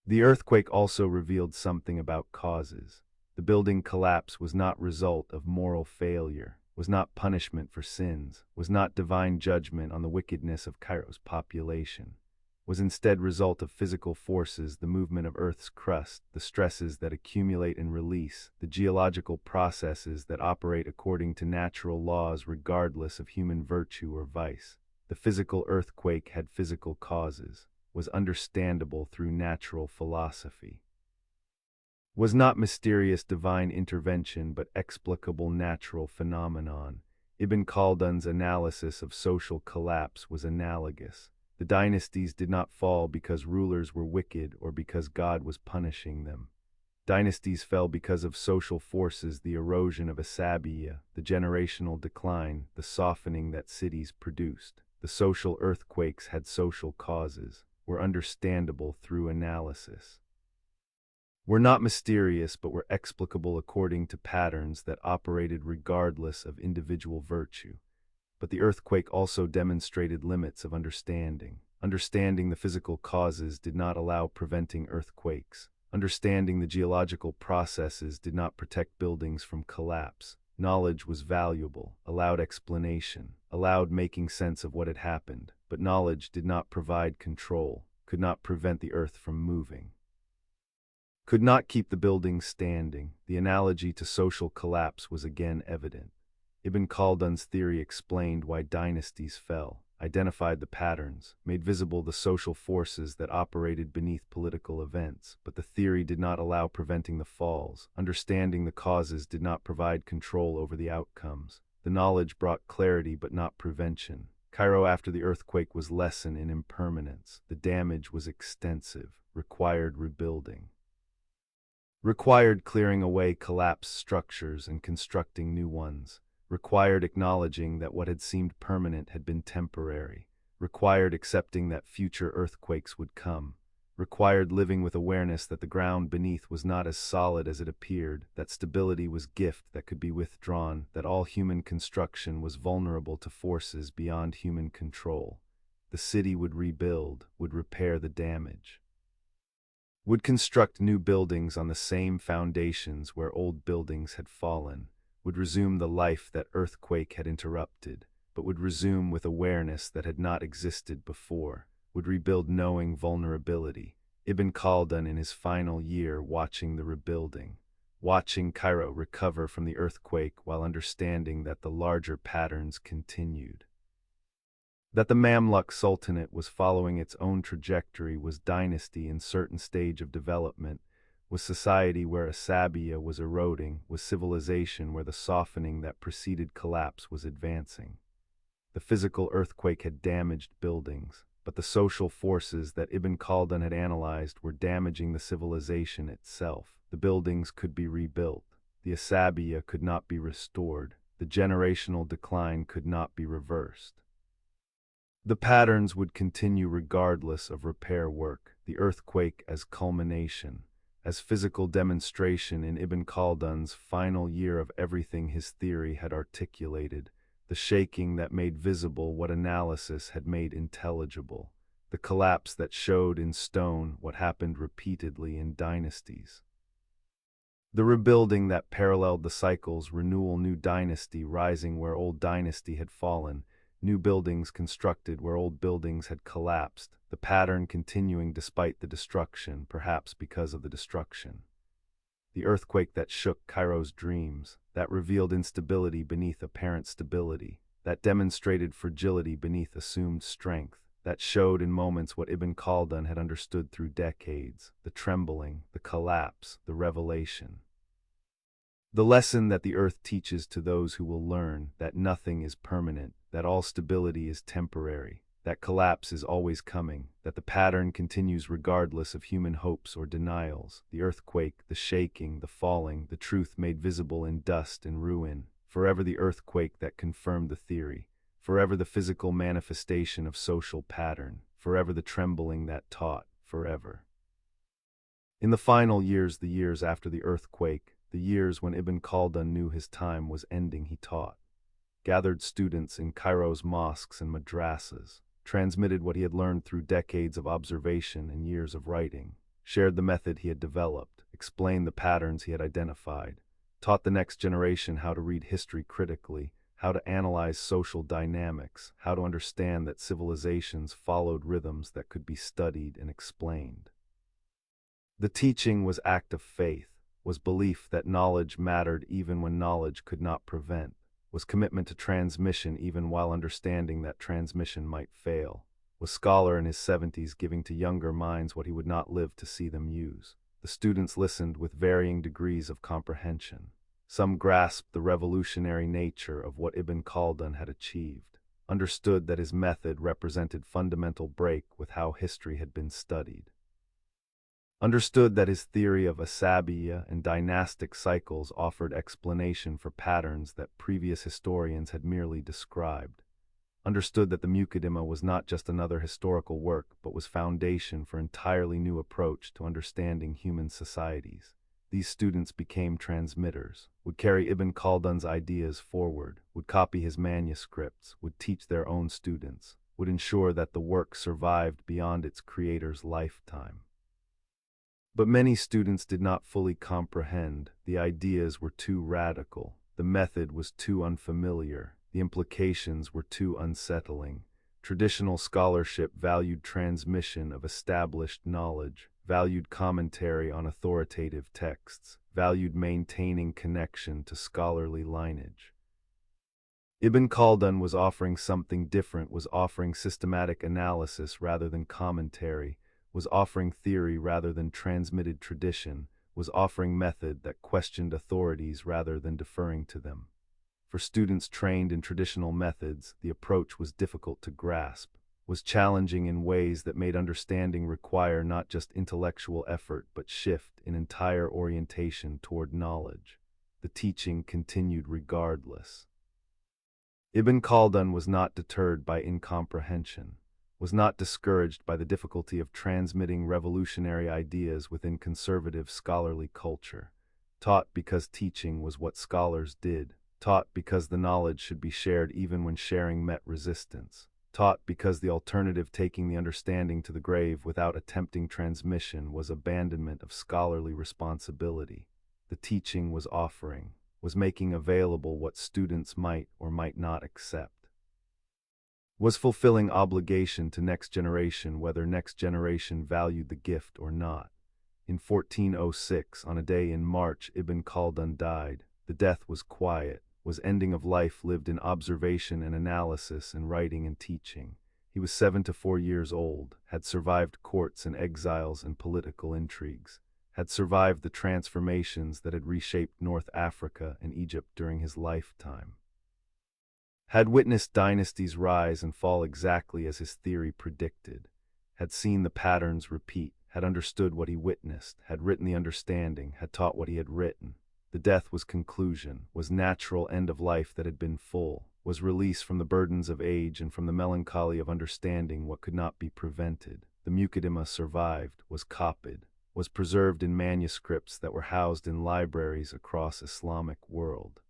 The earthquake also revealed something about causes. The building collapse was not result of moral failure, was not punishment for sins, was not divine judgment on the wickedness of Cairo's population, was instead result of physical forces, the movement of Earth's crust, the stresses that accumulate and release, the geological processes that operate according to natural laws regardless of human virtue or vice. The physical earthquake had physical causes, was understandable through natural philosophy. Was not mysterious divine intervention but explicable natural phenomenon. Ibn Khaldun's analysis of social collapse was analogous. The dynasties did not fall because rulers were wicked or because God was punishing them. Dynasties fell because of social forces, the erosion of asabiyyah, the generational decline, the softening that cities produced. The social earthquakes had social causes, were understandable through analysis. Were not mysterious but were explicable according to patterns that operated regardless of individual virtue. But the earthquake also demonstrated limits of understanding. Understanding the physical causes did not allow preventing earthquakes. Understanding the geological processes did not protect buildings from collapse. Knowledge was valuable, allowed explanation, allowed making sense of what had happened, but knowledge did not provide control, could not prevent the earth from moving, could not keep the buildings standing. The analogy to social collapse was again evident. Ibn Khaldun's theory explained why dynasties fell, identified the patterns, made visible the social forces that operated beneath political events, but the theory did not allow preventing the falls. Understanding the causes did not provide control over the outcomes. The knowledge brought clarity but not prevention. Cairo after the earthquake was lesson in impermanence. The damage was extensive, required rebuilding, required clearing away collapsed structures and constructing new ones, required acknowledging that what had seemed permanent had been temporary, required accepting that future earthquakes would come, required living with awareness that the ground beneath was not as solid as it appeared, that stability was gift that could be withdrawn, that all human construction was vulnerable to forces beyond human control. The city would rebuild, would repair the damage, would construct new buildings on the same foundations where old buildings had fallen, would resume the life that earthquake had interrupted, but would resume with awareness that had not existed before, would rebuild knowing vulnerability. Ibn Khaldun in his final year watching the rebuilding, watching Cairo recover from the earthquake while understanding that the larger patterns continued, that the Mamluk Sultanate was following its own trajectory, was dynasty in certain stage of development, was society where Asabiya was eroding, was civilization where the softening that preceded collapse was advancing. The physical earthquake had damaged buildings, but the social forces that Ibn Khaldun had analyzed were damaging the civilization itself. The buildings could be rebuilt, the Asabiya could not be restored, the generational decline could not be reversed. The patterns would continue regardless of repair work, the earthquake as culmination, as physical demonstration in Ibn Khaldun's final year of everything his theory had articulated, the shaking that made visible what analysis had made intelligible, the collapse that showed in stone what happened repeatedly in dynasties, the rebuilding that paralleled the cycles, renewal, new dynasty rising where old dynasty had fallen, new buildings constructed where old buildings had collapsed, the pattern continuing despite the destruction, perhaps because of the destruction. The earthquake that shook Cairo's dreams, that revealed instability beneath apparent stability, that demonstrated fragility beneath assumed strength, that showed in moments what Ibn Khaldun had understood through decades, the trembling, the collapse, the revelation. The lesson that the earth teaches to those who will learn, that nothing is permanent, that all stability is temporary, that collapse is always coming, that the pattern continues regardless of human hopes or denials, the earthquake, the shaking, the falling, the truth made visible in dust and ruin, forever the earthquake that confirmed the theory, forever the physical manifestation of social pattern, forever the trembling that taught, forever. In the final years, the years after the earthquake, the years when Ibn Khaldun knew his time was ending, he taught, gathered students in Cairo's mosques and madrasas, transmitted what he had learned through decades of observation and years of writing, shared the method he had developed, explained the patterns he had identified, taught the next generation how to read history critically, how to analyze social dynamics, how to understand that civilizations followed rhythms that could be studied and explained. The teaching was act of faith, was belief that knowledge mattered even when knowledge could not prevent, was commitment to transmission even while understanding that transmission might fail, was scholar in his 70s giving to younger minds what he would not live to see them use. The students listened with varying degrees of comprehension. Some grasped the revolutionary nature of what Ibn Khaldun had achieved, understood that his method represented fundamental break with how history had been studied, understood that his theory of Asabiya and dynastic cycles offered explanation for patterns that previous historians had merely described, understood that the Muqaddimah was not just another historical work but was foundation for entirely new approach to understanding human societies. These students became transmitters, would carry Ibn Khaldun's ideas forward, would copy his manuscripts, would teach their own students, would ensure that the work survived beyond its creator's lifetime. But many students did not fully comprehend. The ideas were too radical, the method was too unfamiliar, the implications were too unsettling. Traditional scholarship valued transmission of established knowledge, valued commentary on authoritative texts, valued maintaining connection to scholarly lineage. Ibn Khaldun was offering something different, was offering systematic analysis rather than commentary, was offering theory rather than transmitted tradition, was offering method that questioned authorities rather than deferring to them. For students trained in traditional methods, the approach was difficult to grasp, was challenging in ways that made understanding require not just intellectual effort but shift in entire orientation toward knowledge. The teaching continued regardless. Ibn Khaldun was not deterred by incomprehension, was not discouraged by the difficulty of transmitting revolutionary ideas within conservative scholarly culture, taught because teaching was what scholars did, taught because the knowledge should be shared even when sharing met resistance, taught because the alternative, taking the understanding to the grave without attempting transmission, was abandonment of scholarly responsibility. The teaching was offering, was making available what students might or might not accept, was fulfilling obligation to next generation whether next generation valued the gift or not. In 1406, on a day in March, Ibn Khaldun died. The death was quiet, was ending of life lived in observation and analysis and writing and teaching. He was 74 years old, had survived courts and exiles and political intrigues, had survived the transformations that had reshaped North Africa and Egypt during his lifetime, had witnessed dynasties rise and fall exactly as his theory predicted, had seen the patterns repeat, had understood what he witnessed, had written the understanding, had taught what he had written. The death was conclusion, was natural end of life that had been full, was release from the burdens of age and from the melancholy of understanding what could not be prevented. The Muqaddimah survived, was copied, was preserved in manuscripts that were housed in libraries across Islamic world,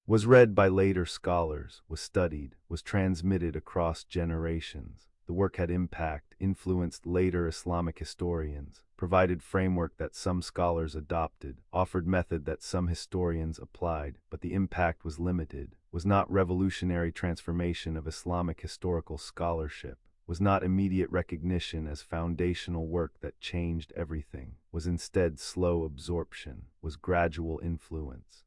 was read by later scholars, was studied, was transmitted across generations. The work had impact, influenced later Islamic historians, provided framework that some scholars adopted, offered method that some historians applied, but the impact was limited, was not revolutionary transformation of Islamic historical scholarship, was not immediate recognition as foundational work that changed everything, was instead slow absorption, was gradual influence,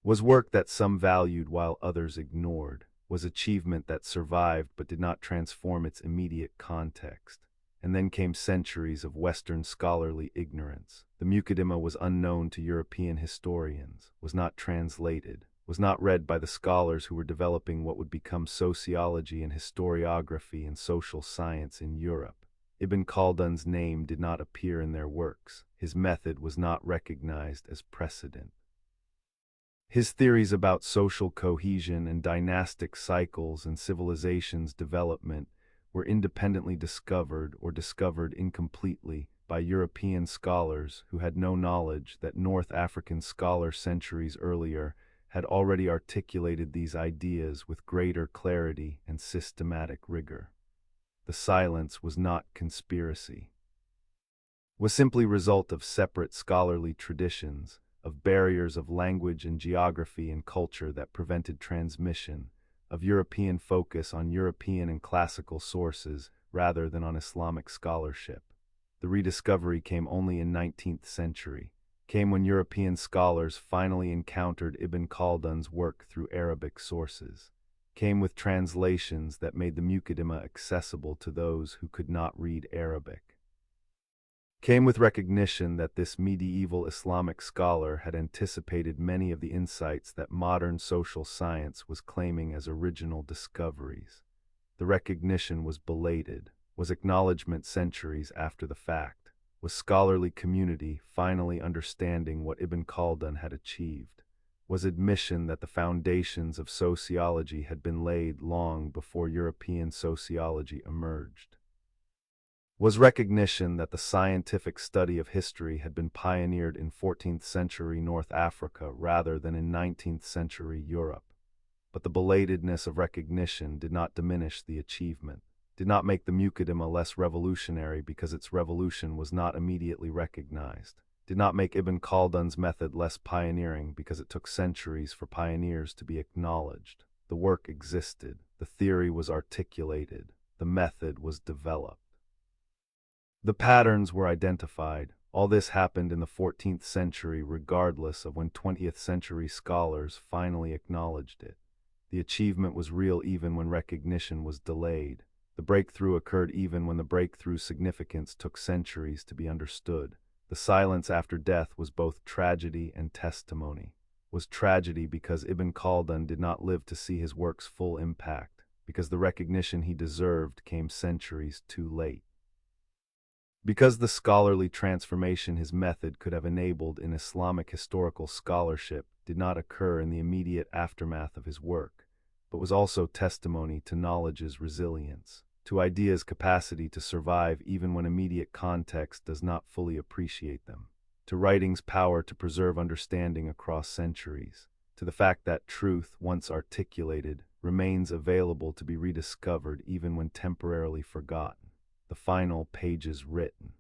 was work that some valued while others ignored, was achievement that survived but did not transform its immediate context. And then came centuries of Western scholarly ignorance. The Muqaddimah was unknown to European historians, was not translated, was not read by the scholars who were developing what would become sociology and historiography and social science in Europe. Ibn Khaldun's name did not appear in their works. His method was not recognized as precedent. His theories about social cohesion and dynastic cycles and civilization's development were independently discovered or discovered incompletely by European scholars who had no knowledge that North African scholars centuries earlier had already articulated these ideas with greater clarity and systematic rigor. The silence was not conspiracy, was simply result of separate scholarly traditions, of barriers of language and geography and culture that prevented transmission, of European focus on European and classical sources rather than on Islamic scholarship. The rediscovery came only in 19th century, came when European scholars finally encountered Ibn Khaldun's work through Arabic sources, came with translations that made the Muqaddimah accessible to those who could not read Arabic, came with recognition that this medieval Islamic scholar had anticipated many of the insights that modern social science was claiming as original discoveries. The recognition was belated, was acknowledgement centuries after the fact, was scholarly community finally understanding what Ibn Khaldun had achieved, was admission that the foundations of sociology had been laid long before European sociology emerged, was recognition that the scientific study of history had been pioneered in 14th century North Africa rather than in 19th century Europe. but the belatedness of recognition did not diminish the achievement, did not make the Muqaddimah less revolutionary because its revolution was not immediately recognized, did not make Ibn Khaldun's method less pioneering because it took centuries for pioneers to be acknowledged. The work existed, the theory was articulated, the method was developed. The patterns were identified. All this happened in the 14th century regardless of when 20th century scholars finally acknowledged it. The achievement was real even when recognition was delayed. The breakthrough occurred even when the breakthrough's significance took centuries to be understood. The silence after death was both tragedy and testimony. Was tragedy because Ibn Khaldun did not live to see his work's full impact, because the recognition he deserved came centuries too late. Because the scholarly transformation his method could have enabled in Islamic historical scholarship did not occur in the immediate aftermath of his work, but was also testimony to knowledge's resilience, to ideas' capacity to survive even when immediate context does not fully appreciate them, to writing's power to preserve understanding across centuries, to the fact that truth, once articulated, remains available to be rediscovered even when temporarily forgotten. The final pages written.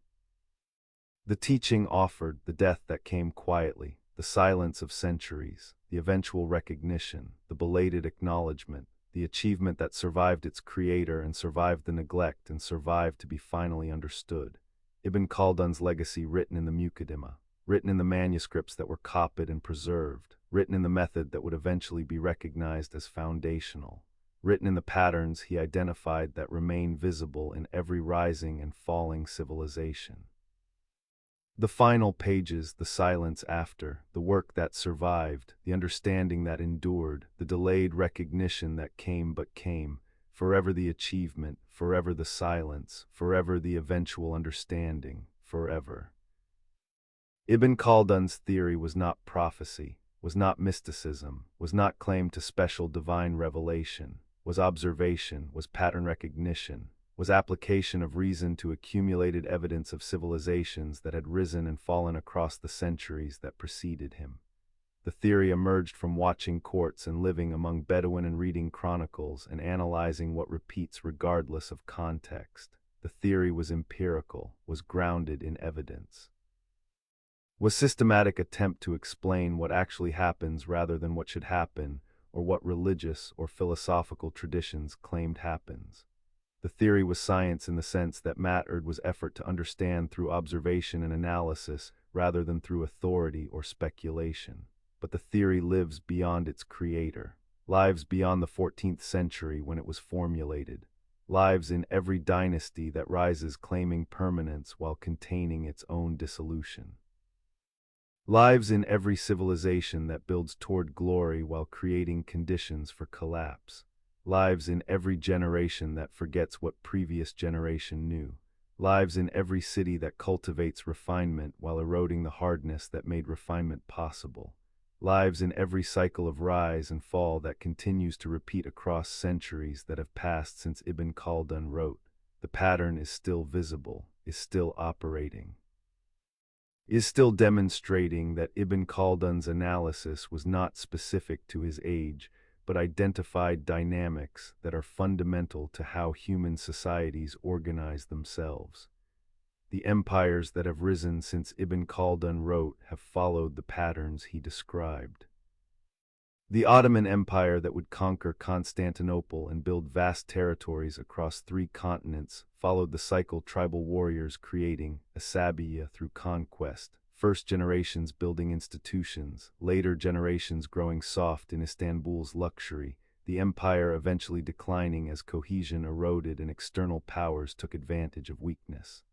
The teaching offered, the death that came quietly, the silence of centuries, the eventual recognition, the belated acknowledgement, the achievement that survived its creator and survived the neglect and survived to be finally understood. Ibn Khaldun's legacy written in the Muqaddimah, written in the manuscripts that were copied and preserved, written in the method that would eventually be recognized as foundational, written in the patterns he identified that remain visible in every rising and falling civilization. The final pages, the silence after, the work that survived, the understanding that endured, the delayed recognition that came but came, forever the achievement, forever the silence, forever the eventual understanding, forever. Ibn Khaldun's theory was not prophecy, was not mysticism, was not claim to special divine revelation, was observation, was pattern recognition, was application of reason to accumulated evidence of civilizations that had risen and fallen across the centuries that preceded him. The theory emerged from watching courts and living among Bedouin and reading chronicles and analyzing what repeats regardless of context. The theory was empirical, was grounded in evidence. Was systematic attempt to explain what actually happens rather than what should happen, or what religious or philosophical traditions claimed happens. The theory was science in the sense that mattered was effort to understand through observation and analysis rather than through authority or speculation. But the theory lives beyond its creator, lives beyond the 14th century when it was formulated, lives in every dynasty that rises claiming permanence while containing its own dissolution. Lives in every civilization that builds toward glory while creating conditions for collapse. Lives in every generation that forgets what previous generation knew. Lives in every city that cultivates refinement while eroding the hardness that made refinement possible. Lives in every cycle of rise and fall that continues to repeat across centuries that have passed since Ibn Khaldun wrote. The pattern is still visible, is still operating, is still demonstrating that Ibn Khaldun's analysis was not specific to his age, but identified dynamics that are fundamental to how human societies organize themselves. The empires that have risen since Ibn Khaldun wrote have followed the patterns he described. The Ottoman Empire that would conquer Constantinople and build vast territories across 3 continents followed the cycle tribal warriors creating a sabiyya through conquest, first generations building institutions, later generations growing soft in Istanbul's luxury, the empire eventually declining as cohesion eroded and external powers took advantage of weakness.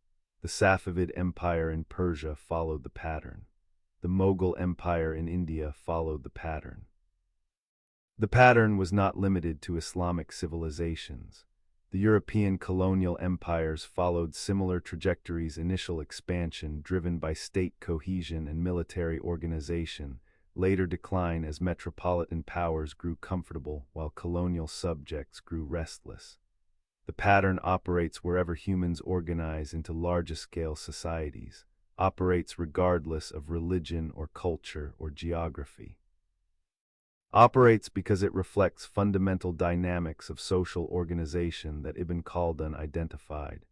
The Safavid Empire in Persia followed the pattern. The Mughal Empire in India followed the pattern. The pattern was not limited to Islamic civilizations. The European colonial empires followed similar trajectories: initial expansion driven by state cohesion and military organization, later decline as metropolitan powers grew comfortable while colonial subjects grew restless. The pattern operates wherever humans organize into larger-scale societies, operates regardless of religion or culture or geography. Operates because it reflects fundamental dynamics of social organization that Ibn Khaldun identified.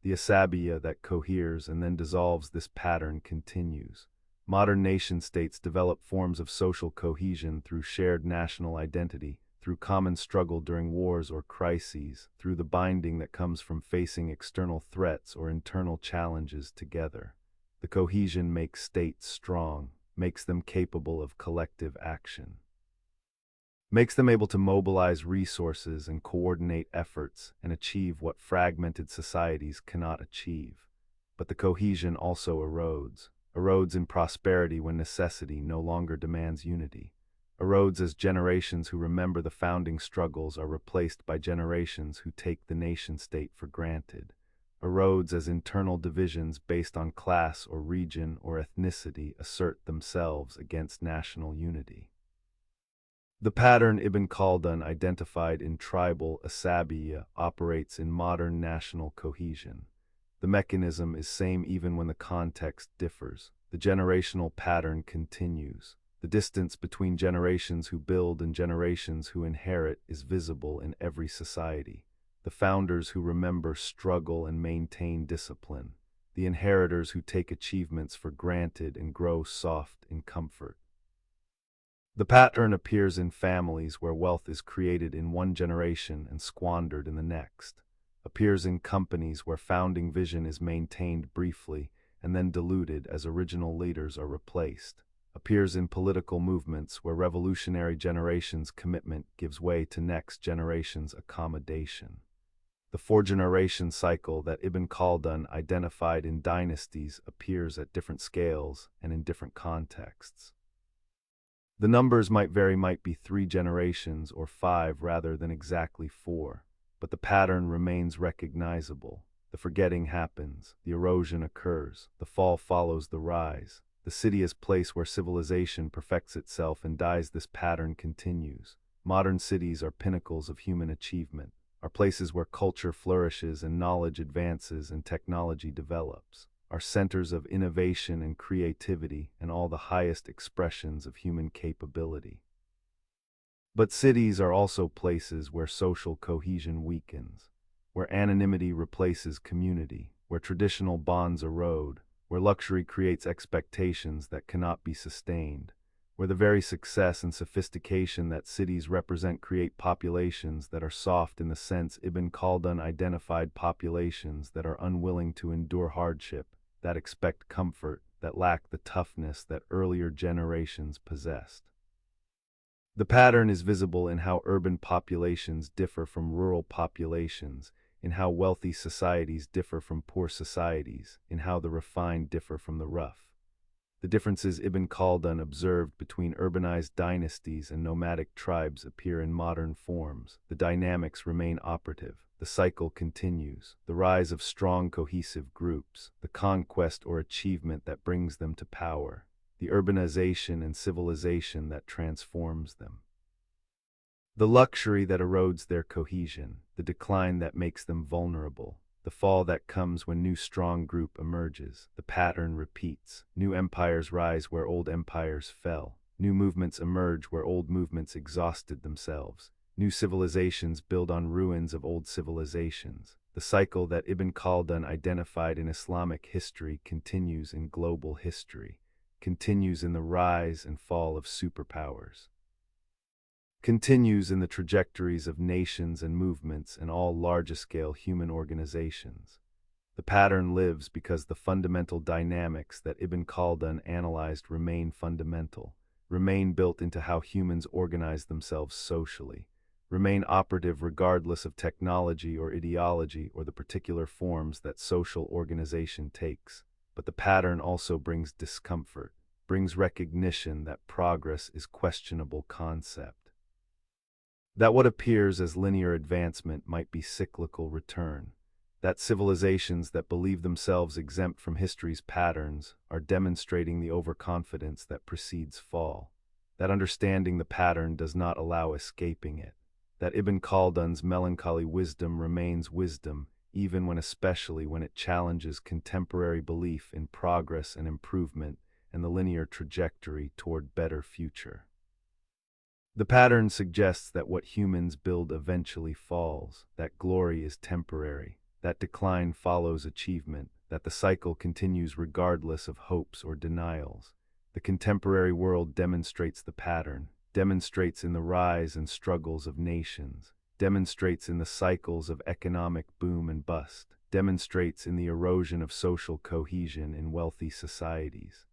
The asabiya that coheres and then dissolves this pattern continues. Modern nation-states develop forms of social cohesion through shared national identity, through common struggle during wars or crises, through the binding that comes from facing external threats or internal challenges together. The cohesion makes states strong, makes them capable of collective action, makes them able to mobilize resources and coordinate efforts and achieve what fragmented societies cannot achieve. But the cohesion also erodes in prosperity when necessity no longer demands unity, erodes as generations who remember the founding struggles are replaced by generations who take the nation-state for granted, erodes as internal divisions based on class or region or ethnicity assert themselves against national unity. The pattern Ibn Khaldun identified in tribal asabiya operates in modern national cohesion. The mechanism is same even when the context differs. The generational pattern continues. The distance between generations who build and generations who inherit is visible in every society. The founders who remember struggle and maintain discipline. The inheritors who take achievements for granted and grow soft in comfort. The pattern appears in families where wealth is created in one generation and squandered in the next, appears in companies where founding vision is maintained briefly and then diluted as original leaders are replaced, appears in political movements where revolutionary generations' commitment gives way to next generation's accommodation. The four-generation cycle that Ibn Khaldun identified in dynasties appears at different scales and in different contexts. The numbers might vary, might be 3 generations or 5 rather than exactly 4, but the pattern remains recognizable. The forgetting happens, the erosion occurs, the fall follows the rise. The city is a place where civilization perfects itself and dies. This pattern continues. Modern cities are pinnacles of human achievement, are places where culture flourishes and knowledge advances and technology develops, are centers of innovation and creativity and all the highest expressions of human capability. But cities are also places where social cohesion weakens, where anonymity replaces community, where traditional bonds erode, where luxury creates expectations that cannot be sustained, where the very success and sophistication that cities represent create populations that are soft in the sense Ibn Khaldun identified, populations that are unwilling to endure hardship, that expect comfort, that lack the toughness that earlier generations possessed. The pattern is visible in how urban populations differ from rural populations, in how wealthy societies differ from poor societies, in how the refined differ from the rough. The differences Ibn Khaldun observed between urbanized dynasties and nomadic tribes appear in modern forms. The dynamics remain operative. The cycle continues. The rise of strong cohesive groups, the conquest or achievement that brings them to power, the urbanization and civilization that transforms them. The luxury that erodes their cohesion, the decline that makes them vulnerable, the fall that comes when new strong group emerges. The pattern repeats. New empires rise where old empires fell. New movements emerge where old movements exhausted themselves. New civilizations build on ruins of old civilizations. The cycle that Ibn Khaldun identified in Islamic history continues in global history, continues in the rise and fall of superpowers, continues in the trajectories of nations and movements and all large-scale human organizations. The pattern lives because the fundamental dynamics that Ibn Khaldun analyzed remain fundamental, remain built into how humans organize themselves socially, remain operative regardless of technology or ideology or the particular forms that social organization takes. But the pattern also brings discomfort, brings recognition that progress is questionable concept, that what appears as linear advancement might be cyclical return, that civilizations that believe themselves exempt from history's patterns are demonstrating the overconfidence that precedes fall, that understanding the pattern does not allow escaping it, that Ibn Khaldun's melancholy wisdom remains wisdom even when, especially when it challenges contemporary belief in progress and improvement and the linear trajectory toward better future. The pattern suggests that what humans build eventually falls, that glory is temporary, that decline follows achievement, that the cycle continues regardless of hopes or denials. The contemporary world demonstrates the pattern, demonstrates in the rise and struggles of nations, demonstrates in the cycles of economic boom and bust, demonstrates in the erosion of social cohesion in wealthy societies,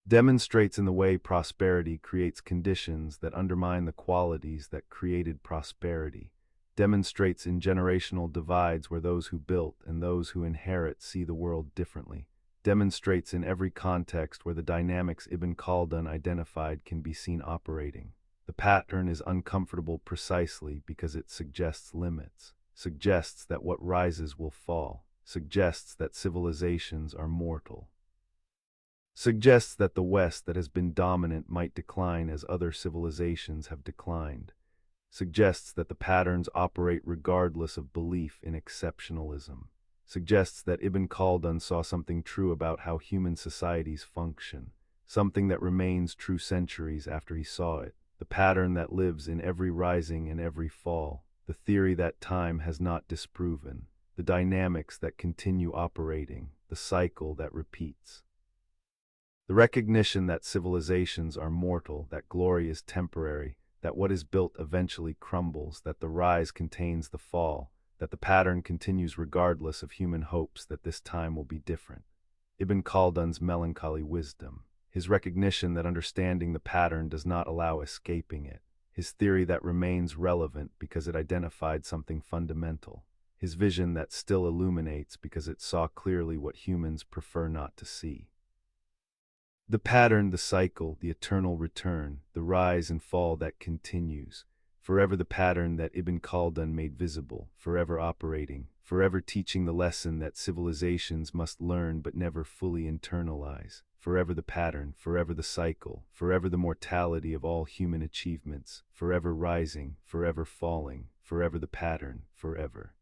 demonstrates in the way prosperity creates conditions that undermine the qualities that created prosperity, demonstrates in generational divides where those who built and those who inherit see the world differently, demonstrates in every context where the dynamics Ibn Khaldun identified can be seen operating. The pattern is uncomfortable precisely because it suggests limits, suggests that what rises will fall, suggests that civilizations are mortal, suggests that the West that has been dominant might decline as other civilizations have declined, suggests that the patterns operate regardless of belief in exceptionalism, suggests that Ibn Khaldun saw something true about how human societies function, something that remains true centuries after he saw it, the pattern that lives in every rising and every fall, the theory that time has not disproven, the dynamics that continue operating, the cycle that repeats. The recognition that civilizations are mortal, that glory is temporary, that what is built eventually crumbles, that the rise contains the fall, that the pattern continues regardless of human hopes that this time will be different. Ibn Khaldun's melancholy wisdom, his recognition that understanding the pattern does not allow escaping it, his theory that remains relevant because it identified something fundamental, his vision that still illuminates because it saw clearly what humans prefer not to see. The pattern, the cycle, the eternal return, the rise and fall that continues, forever the pattern that Ibn Khaldun made visible, forever operating, forever teaching the lesson that civilizations must learn but never fully internalize, forever the pattern, forever the cycle, forever the mortality of all human achievements, forever rising, forever falling, forever the pattern, forever.